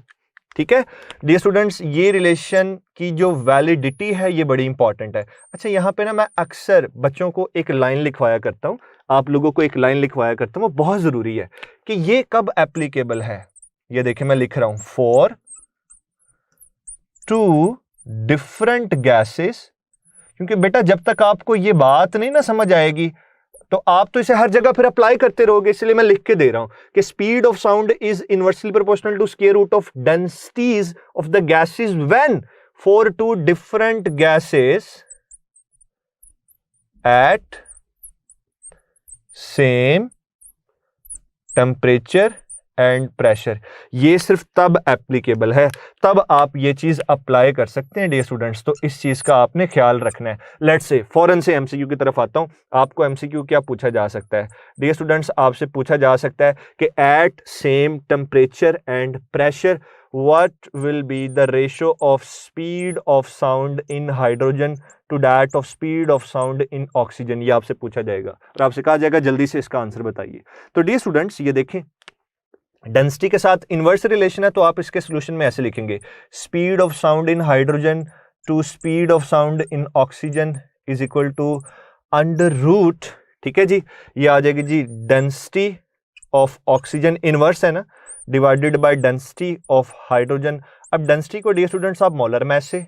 ठीक है डियर स्टूडेंट्स। ये रिलेशन की जो वैलिडिटी है ये बड़ी इंपॉर्टेंट है। अच्छा, यहां पे ना मैं अक्सर बच्चों को एक लाइन लिखवाया करता हूं, आप लोगों को एक लाइन लिखवाया करता हूं, वो बहुत जरूरी है कि ये कब एप्लीकेबल है। ये देखिए मैं लिख रहा हूं, फॉर टू डिफरेंट गैसेस, क्योंकि बेटा जब तक आपको ये बात नहीं ना समझ आएगी तो आप तो इसे हर जगह फिर अप्लाई करते रहोगे, इसलिए मैं लिख के दे रहा हूं कि speed of sound is inversely proportional to square root of densities of the gases when for two different gases at same temperature and pressure. ये सिर्फ तब एप्लीकेबल है, तब आप ये चीज अप्लाई कर सकते हैं डियर स्टूडेंट्स। तो इस चीज का आपने ख्याल रखना है। लेट्स से फौरन से एमसीक्यू की तरफ आता हूं। आपको एमसीक्यू क्या पूछा जा सकता है डियर स्टूडेंट्स, आपसे पूछा जा सकता है कि at same temperature and pressure what will be the ratio of speed of sound in hydrogen to that of speed of sound in oxygen. ये आपसे पूछा जाएगा और आपसे कहा जाएगा जल्दी से इसका आंसर बताइए। तो डियर स्टूडेंट्स ये देखें, डेंसिटी के साथ इनवर्स रिलेशन है, तो आप इसके सोल्यूशन में ऐसे लिखेंगे, speed of sound in hydrogen to speed of sound in oxygen is equal to under root, ठीक है जी, ये आ जाएगी जी डेंसिटी ऑफ ऑक्सीजन, इनवर्स है ना, divided by density of hydrogen. अब डेंसिटी को डियर स्टूडेंट्स आप मोलर मास से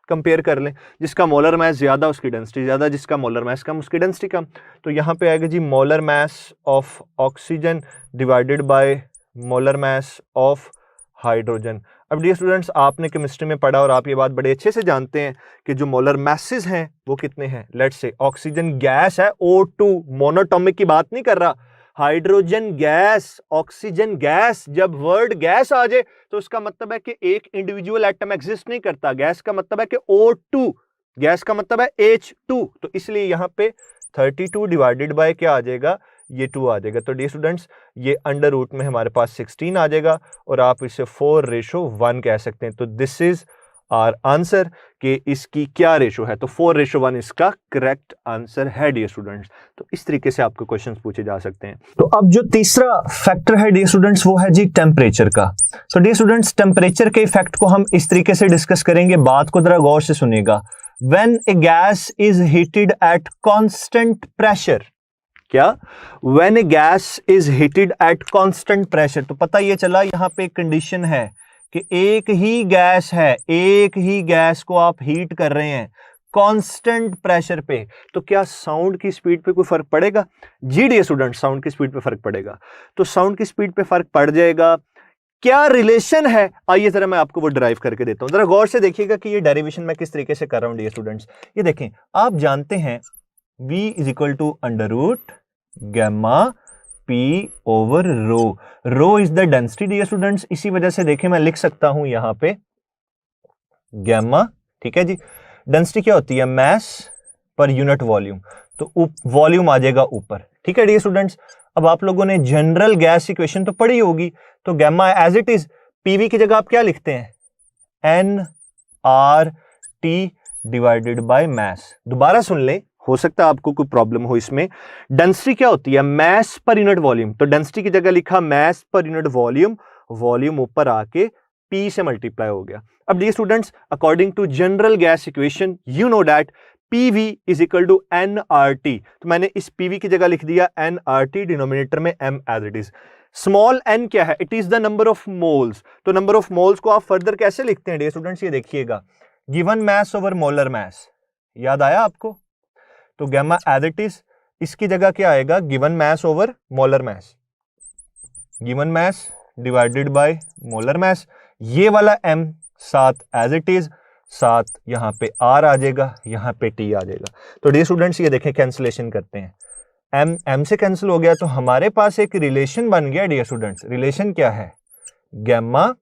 कंपेयर कर लें, जिसका मोलर मास ज्यादा उसकी डेंसिटी ज्यादा, जिसका मोलर मास कम उसकी डेंसिटी कम। तो यहाँ पे आएगा जी molar mass of oxygen divided by molar mass of hydrogen. अब डियर स्टूडेंट्स, आपने केमिस्ट्री में पढ़ा और आप ये बात बड़े अच्छे से जानते हैं कि जो मोलर मासेस हैं वो कितने हैं। लेट्स से ऑक्सीजन गैस है O2, मोनोटॉमिक की बात नहीं कर रहा, हाइड्रोजन गैस, ऑक्सीजन गैस। जब वर्ड गैस आ जाए तो उसका मतलब है कि एक इंडिविजुअल एटम एग्जिस्ट नहीं करता। गैस का मतलब है कि O2, गैस का मतलब है H2। तो इसलिए यहां पे 32 डिवाइडेड बाय क्या आ जाएगा, ये 2 आ जाएगा। तो डियर स्टूडेंट्स ये अंडर रूट में हमारे पास 16 आ जाएगा और आप इसे 4:1 कह सकते हैं। तो दिस इज आवर आंसर कि इसकी क्या रेशो है, तो 4:1 इसका करेक्ट आंसर है डियर स्टूडेंट्स। तो इस तरीके से आपको क्वेश्चंस पूछे जा सकते हैं। तो अब जो तीसरा फैक्टर है डियर स्टूडेंट्स वो है जी टेम्परेचर का। तो डियर स्टूडेंट्स टेम्परेचर के इफेक्ट को हम इस तरीके से डिस्कस करेंगे, बात को जरा गौर से सुनिएगा। When a gas is heated at constant pressure, क्या when a gas is heated at constant pressure, तो पता ये चला यहां पे कंडीशन है कि एक ही गैस है, एक ही गैस को आप हीट कर रहे हैं कांस्टेंट प्रेशर पे, तो क्या साउंड की स्पीड पे कोई फर्क पड़ेगा? जी डियर स्टूडेंट, साउंड की स्पीड पे फर्क पड़ेगा। तो साउंड की स्पीड पे फर्क पड़ जाएगा। क्या रिलेशन है, आइए जरा मैं आपको वो डिराइव करके देता हूं। जरा गौर से देखिएगा कि ये डेरिवेशन मैं किस तरीके से कर रहा हूं डियर स्टूडेंट्स। ये देखें, आप जानते हैं V is equal to under root gamma P over rho. Rho is the density dear students. इसी वजह से देखें मैं लिख सकता हूं यहां पे गैमा, ठीक है जी। डेंसिटी क्या होती है? मास पर यूनिट वॉल्यूम, तो वॉल्यूम आ जाएगा ऊपर, ठीक है डियर स्टूडेंट्स। अब आप लोगों ने जनरल गैस इक्वेशन तो पढ़ी होगी, तो gamma as it is PV की जगह आप क्या लिखते हैं? N R T divided by mass. दोबारा सुन ले, हो सकता है आपको कोई प्रॉब्लम हो इसमें। डेंसिटी क्या होती है? मास पर यूनिट वॉल्यूम, तो डेंसिटी की जगह लिखा मास पर यूनिट वॉल्यूम, वॉल्यूम ऊपर आके पी से मल्टीप्लाई हो गया। अब dear students, according to general gas equation you know that PV is equal to nRT, तो मैंने इस PV की जगह लिख दिया nRT, डिनोमिनेटर में m as it is. Small n क्या है? It is the number of moles, तो नंबर ऑफ मोल्स को आप फर्दर कैसे लिखते हैं डियर स्टूडेंट्स? ये देखिएगा, given mass over molar mass, याद आया आपको? तो गैमा एज इट इज, इसकी जगह क्या आएगा? Given mass over molar mass, given mass divided by molar मास। ये वाला m साथ एज इट इज, साथ यहां पे r आ जाएगा, यहां पे t आ जाएगा। तो डियर स्टूडेंट्स ये देखें, कैंसिलेशन करते हैं, m से कैंसिल हो गया, तो हमारे पास एक रिलेशन बन गया डियर स्टूडेंट्स। रिलेशन क्या है? Gamma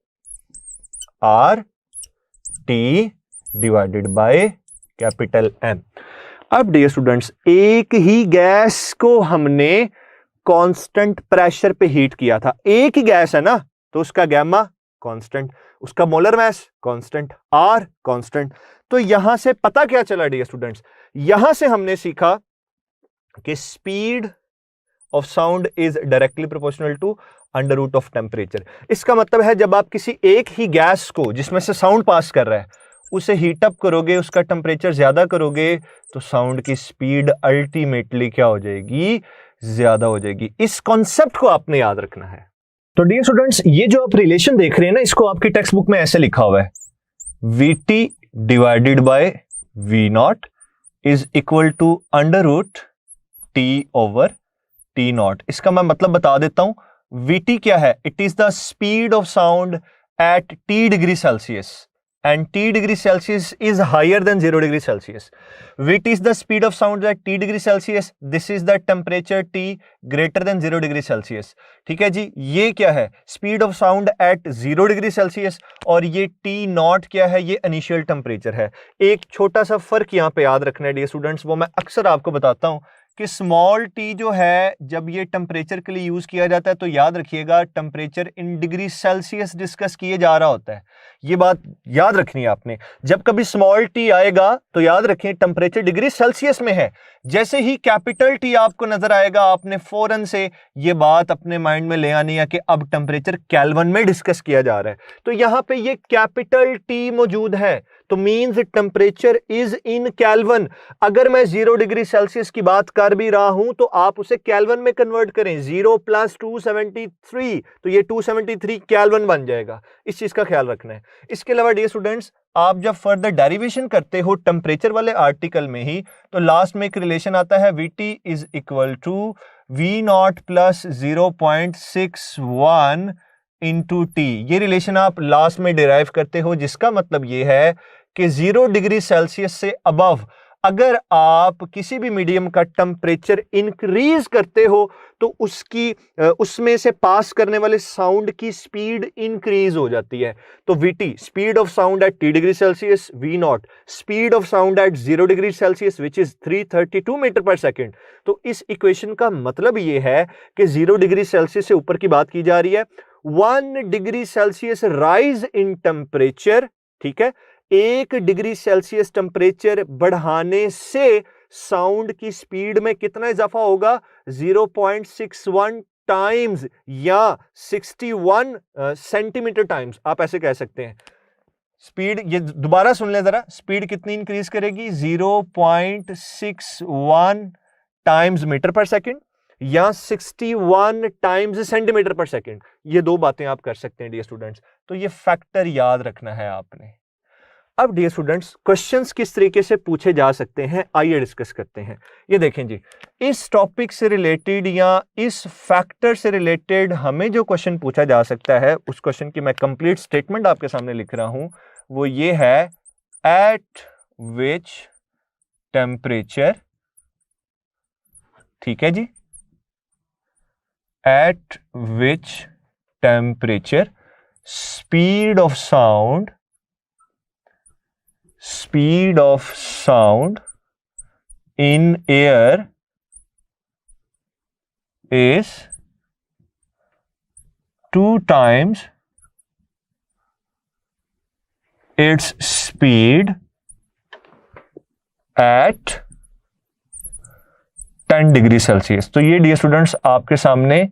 r t divided by capital M। अब डियर स्टूडेंट्स, एक ही गैस को हमने कांस्टेंट प्रेशर पे हीट किया था, एक ही गैस है ना, तो उसका गैमा कांस्टेंट, उसका molar mass constant, R constant. तो यहां से पता क्या चला डियर स्टूडेंट्स? यहां से हमने सीखा कि speed of sound is directly proportional to under root of temperature. इसका मतलब है जब आप किसी एक ही गैस को जिसमें से साउंड पास कर रहा है उसे हीट अप करोगे, उसका टेम्परेचर ज्यादा करोगे, तो साउंड की स्पीड अल्टीमेटली क्या हो जाएगी? ज्यादा हो जाएगी। इस कॉन्सेप्ट को आपने याद रखना है। तो डियर स्टूडेंट्स, ये जो आप रिलेशन देख रहे हैं ना, इसको आपकी टेक्स्ट बुक में ऐसे लिखा हुआ है, VT divided by V not is equal to under root T over T not. इसका मैं मतलब बता देता हूं। VT क्या है? It is the speed of sound at T degree Celsius, and T degree Celsius is higher than 0 degree Celsius. VT is the speed of sound at T degree Celsius. This is the temperature T greater than 0 degree Celsius. ठीक है जी, ये क्या है? Speed of sound at 0 degree Celsius, और ये T not क्या है? ये इनिशियल टेम्परेचर है। एक छोटा सा फर्क यहाँ पे याद रखना है डियर स्टूडेंट्स, वो मैं अक्सर आपको बताता हूँ कि स्मॉल t जो है जब ये टेम्परेचर के लिए यूज किया जाता है तो याद रखिएगा temperature in degree Celsius discuss किए जा रहा होता है। ये बात याद रखनी है आपने। जब कभी स्मॉल t आएगा तो याद रखें टेम्परेचर डिग्री सेल्सियस में है। जैसे ही कैपिटल T आपको नजर आएगा, आपने फौरन से ये बात अपने माइंड में ले आनी है कि अब टेम्परेचर केल्विन में डिस्कस किया जा रहा है। तो यहां पे ये कैपिटल T मौजूद है, तो means temperature is in kelvin. अगर मैं 0 डिग्री सेल्सियस की बात कर भी रहा हूं तो आप उसे केल्विन में कन्वर्ट करें। 0 प्लस 273, तो ये 273 केल्विन बन जाएगा। इस चीज का ख्याल रखना है। इसके अलावा डियर स्टूडेंट्स, आप जब फर्दर डेरिवेशन करते हो टेम्परेचर वाले आर्टिकल में ही, तो लास्ट में एक रिलेशन आता है, VT is equal to V not plus 0.61 into T। ये रिलेशन आप लास्ट में डिराइव करते हो, जिसका मतलब ये है कि 0 डिग्री सेल्सियस से अबव अगर आप किसी भी मीडियम का टेम्परेचर इंक्रीज करते हो तो उसमें से पास करने वाले साउंड की स्पीड इंक्रीज हो जाती है। तो VT speed of sound at T degree Celsius, V not speed of sound at 0 degree Celsius which is 332 metre per second. तो इस इक्वेशन का मतलब ये है कि 0 डिग्री सेल्सियस से ऊपर की बात की जा रही है, 1 degree Celsius rise in temperature, ठीक है, 1 डिग्री सेल्सियस टेम्परेचर बढ़ाने से साउंड की स्पीड में कितना इजाफा होगा? 0.61 टाइम्स या 61 सेंटीमीटर टाइम्स, आप ऐसे कह सकते हैं। स्पीड, ये दोबारा सुन लें जरा, स्पीड कितनी इंक्रीज करेगी? 0.61 टाइम्स मीटर पर सेकेंड या 61 टाइम्स सेंटीमीटर पर सेकेंड। ये दो बातें आप कर सकते हैं डियर स्टूडेंट्स। तो ये फैक्टर याद रखना है आपने। अब डियर स्टूडेंट्स, क्वेश्चंस किस तरीके से पूछे जा सकते हैं आइए डिस्कस करते हैं। ये देखें जी, इस टॉपिक से रिलेटेड या इस फैक्टर से रिलेटेड हमें जो क्वेश्चन पूछा जा सकता है, उस क्वेश्चन की मैं कंप्लीट स्टेटमेंट आपके सामने लिख रहा हूं। वो ये है, एट विच टेम्परेचर, ठीक है जी, at which temperature speed of sound speed of sound in air is 2 times its speed at 10 degree Celsius. तो ये डियर स्टूडेंट्स आपके सामने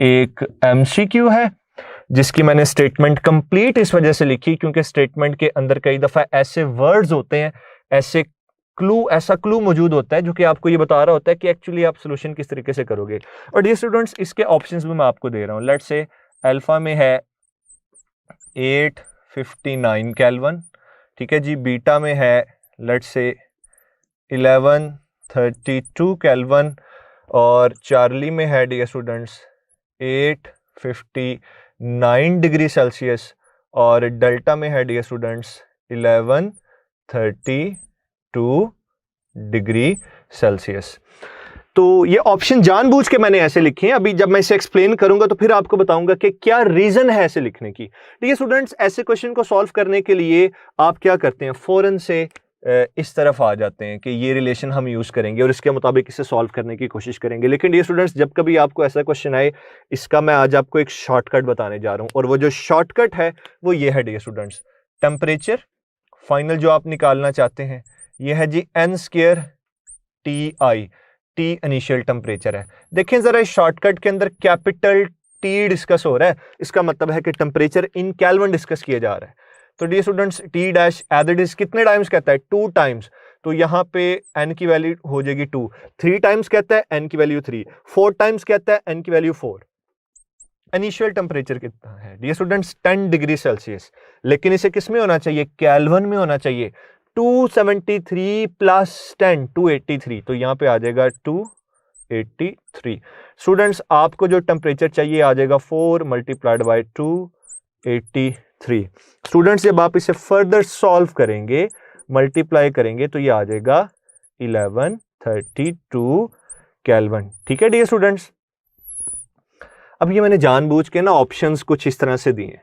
एक एमसीक्यू है जिसकी मैंने स्टेटमेंट कंप्लीट इस वजह से लिखी क्योंकि स्टेटमेंट के अंदर कई दफा ऐसे वर्ड्स होते हैं, ऐसा क्लू मौजूद होता है जो कि आपको ये बता रहा होता है कि एक्चुअली आप सोल्यूशन किस तरीके से करोगे। और डियर स्टूडेंट्स इसके ऑप्शंस भी मैं आपको दे रहा हूं। लेट्स से अल्फा में है 859 केल्विन, ठीक है जी। बीटा में है लेट्स से 1132 केल्विन और चार्ली में है डियर स्टूडेंट्स 859 डिग्री सेल्सियस और डेल्टा में है डियर स्टूडेंट्स 1132 डिग्री सेल्सियस। तो ये ऑप्शन जानबूझ के मैंने ऐसे लिखे हैं। अभी जब मैं इसे एक्सप्लेन करूंगा तो फिर आपको बताऊंगा कि क्या रीजन है ऐसे लिखने की। ठीक है स्टूडेंट्स, ऐसे क्वेश्चन को सॉल्व करने के लिए आप क्या करते हैं, फौरन से इस तरफ आ जाते हैं कि ये रिलेशन हम यूज करेंगे और इसके मुताबिक इसे सॉल्व करने की कोशिश करेंगे। लेकिन ये स्टूडेंट्स जब कभी आपको ऐसा क्वेश्चन आए, इसका मैं आज आपको एक शॉर्टकट बताने जा रहा हूं और वो जो शॉर्टकट है वो ये है डियर स्टूडेंट्स, टेम्परेचर फाइनल जो आप निकालना चाहते हैं ये है जी n square T I, T initial temperature है। देखें जरा इस शॉर्टकट के अंदर कैपिटल टी डिस्कस हो रहा है, इसका मतलब है कि टेम्परेचर इन केल्विन डिस्कस किया जा रहा है। तो dear students T dash as it is कितने टाइम्स कहता है, 2 टाइम्स, तो यहाँ पे n की वैल्यू हो जाएगी 2, 3 टाइम्स कहता है n की वैल्यू 3, 4 टाइम्स कहता है n की वैल्यू 4। इनिशियल टेम्परेचर कितना है डियर स्टूडेंट्स, 10 डिग्री सेल्सियस, लेकिन इसे किस में होना चाहिए, केल्विन में होना चाहिए। 273 प्लस 10 283, तो यहाँ पे आ जाएगा 283। स्टूडेंट्स आपको जो टेम्परेचर चाहिए आ जाएगा 4 मल्टीप्लाइड बाय 283। स्टूडेंट्स जब आप इसे फर्दर सॉल्व करेंगे, मल्टीप्लाई करेंगे तो ये आ जाएगा 1132 केल्विन। ठीक है डियर स्टूडेंट्स, अब ये मैंने जानबूझ के ना ऑप्शंस कुछ इस तरह से दिए।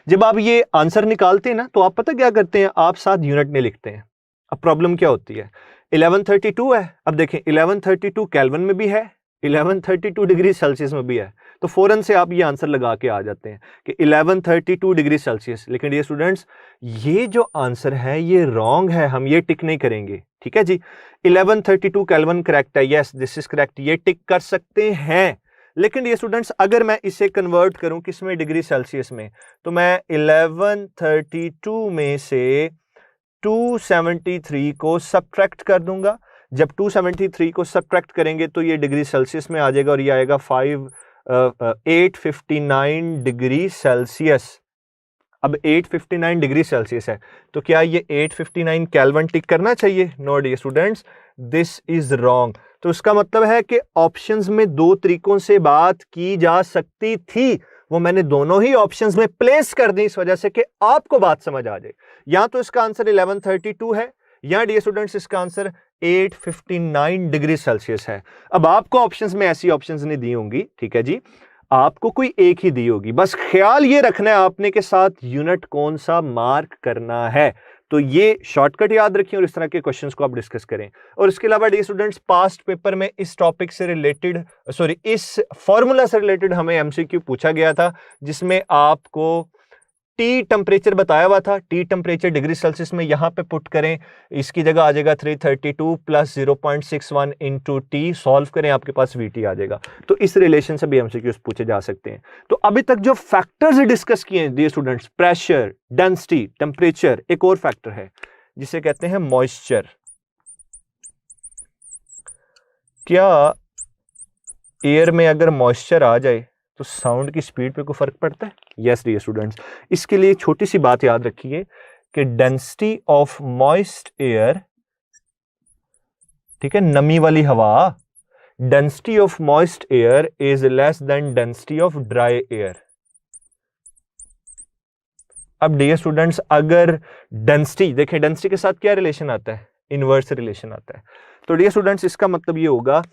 जब आप ये आंसर निकालते हैं ना तो आप पता क्या करते हैं, आप साथ यूनिट में लिखते हैं। अब प्रॉब्लम क्या होती है, 1132 है, अब देखें 1132 केल्विन में भी है, 1132 डिग्री सेल्सियस में भी है, तो फौरन से आप ये आंसर लगा के आ जाते हैं कि 1132 डिग्री सेल्सियस। लेकिन ये स्टूडेंट्स ये जो आंसर है ये रॉन्ग है, हम ये टिक नहीं करेंगे। ठीक है जी, 1132 केल्विन करेक्ट है, यस दिस इज करेक्ट, ये टिक कर सकते हैं। लेकिन ये स्टूडेंट्स अगर मैं इसे कन्वर्ट करूं किसमें, डिग्री सेल्सियस में, तो मैं 1132 में से 273 को सब्ट्रैक्ट कर दूंगा। जब 273 को सब्ट्रैक्ट करेंगे तो ये डिग्री सेल्सियस में आ जाएगा और ये आएगा 859 डिग्री सेल्सियस। अब 859 डिग्री सेल्सियस है तो क्या ये 859 केल्विन टिक करना चाहिए, no dear students this is wrong. तो इसका मतलब है कि ऑप्शंस में 2 तरीकों से बात की जा सकती थी, वो मैंने दोनों ही ऑप्शंस में प्लेस कर दी इस वजह से कि आपको बात समझ आ जाए। या तो इसका आंसर 1132 है या डियर स्टूडेंट्स इसका आंसर 859 डिग्री सेल्सियस है। अब आपको ऑप्शंस में ऐसी ऑप्शंस नहीं दी होंगी, ठीक है जी, आपको कोई एक ही दी होगी, बस ख्याल ये रखना है आपने के साथ यूनिट कौन सा मार्क करना है। तो ये शॉर्टकट याद रखिए और इस तरह के क्वेश्चंस को आप डिस्कस करें। और इसके अलावा डियर स्टूडेंट्स पास्ट पेपर में इस टॉपिक से रिलेटेड इस फॉर्मूला से रिलेटेड हमें एमसीक्यू पूछा गया था जिसमें आपको टी टेम्परेचर बताया हुआ था, टी टेम्परेचर डिग्री सेल्सियस में यहां पे पुट करें, इसकी जगह आ जाएगा 332 प्लस 0.61 इंटू टी, सॉल्व करें आपके पास वीटी आ जाएगा। तो इस रिलेशन से भी एमसीक्यूज पूछे जा सकते हैं। तो अभी तक जो फैक्टर्स डिस्कस किए हैं dear students, pressure, density, temperature, एक और फैक्टर है जिसे कहते हैं मॉइस्चर। क्या एयर में अगर मॉइस्चर आ जाए तो साउंड की स्पीड पे कोई फर्क पड़ता है? यस डियर स्टूडेंट्स, इसके लिए छोटी सी बात याद रखिए कि डेंसिटी ऑफ मॉइस्ट एयर, ठीक है, नमी वाली हवा, density of moist air is less than density of dry air. अब डियर स्टूडेंट्स अगर डेंसिटी देखें, डेंसिटी के साथ क्या रिलेशन आता है, इनवर्स रिलेशन आता है। तो डियर स्टूडेंट्स इसका मतलब ये होगा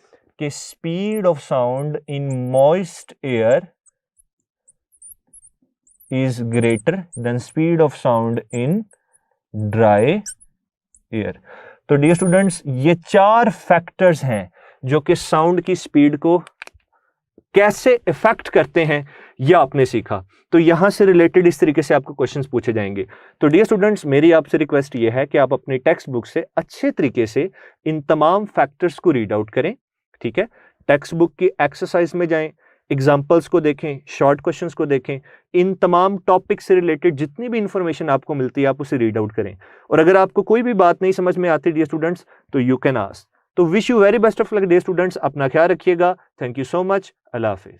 कि speed of sound in moist air is greater than speed of sound in dry year. तो डियर स्टूडेंट्स, ये 4 फैक्टर्स हैं जो कि साउंड की स्पीड को कैसे इफेक्ट करते हैं, यह आपने सीखा। तो यहां से रिलेटेड इस तरीके से आपको क्वेश्चंस पूछे जाएंगे। तो डियर स्टूडेंट्स, मेरी आपसे रिक्वेस्ट यह है कि आप अपनी टेक्स्ट बुक से अच्छे तरीके से इन तमाम फैक्टर्स को रीड आउट करें। ठीक है, टेक्स्ट बुक की एक्सरसाइज में जाएं, एग्जाम्पल्स को देखें, शॉर्ट क्वेश्चंस को देखें, इन तमाम टॉपिक से रिलेटेड जितनी भी इंफॉर्मेशन आपको मिलती है आप उसे रीड आउट करें। और अगर आपको कोई भी बात नहीं समझ में आती डियर स्टूडेंट्स, तो यू कैन आस्क। तो wish you very best of luck dear students, अपना ख्याल रखिएगा। Thank you so much. अल्लाह हाफिज।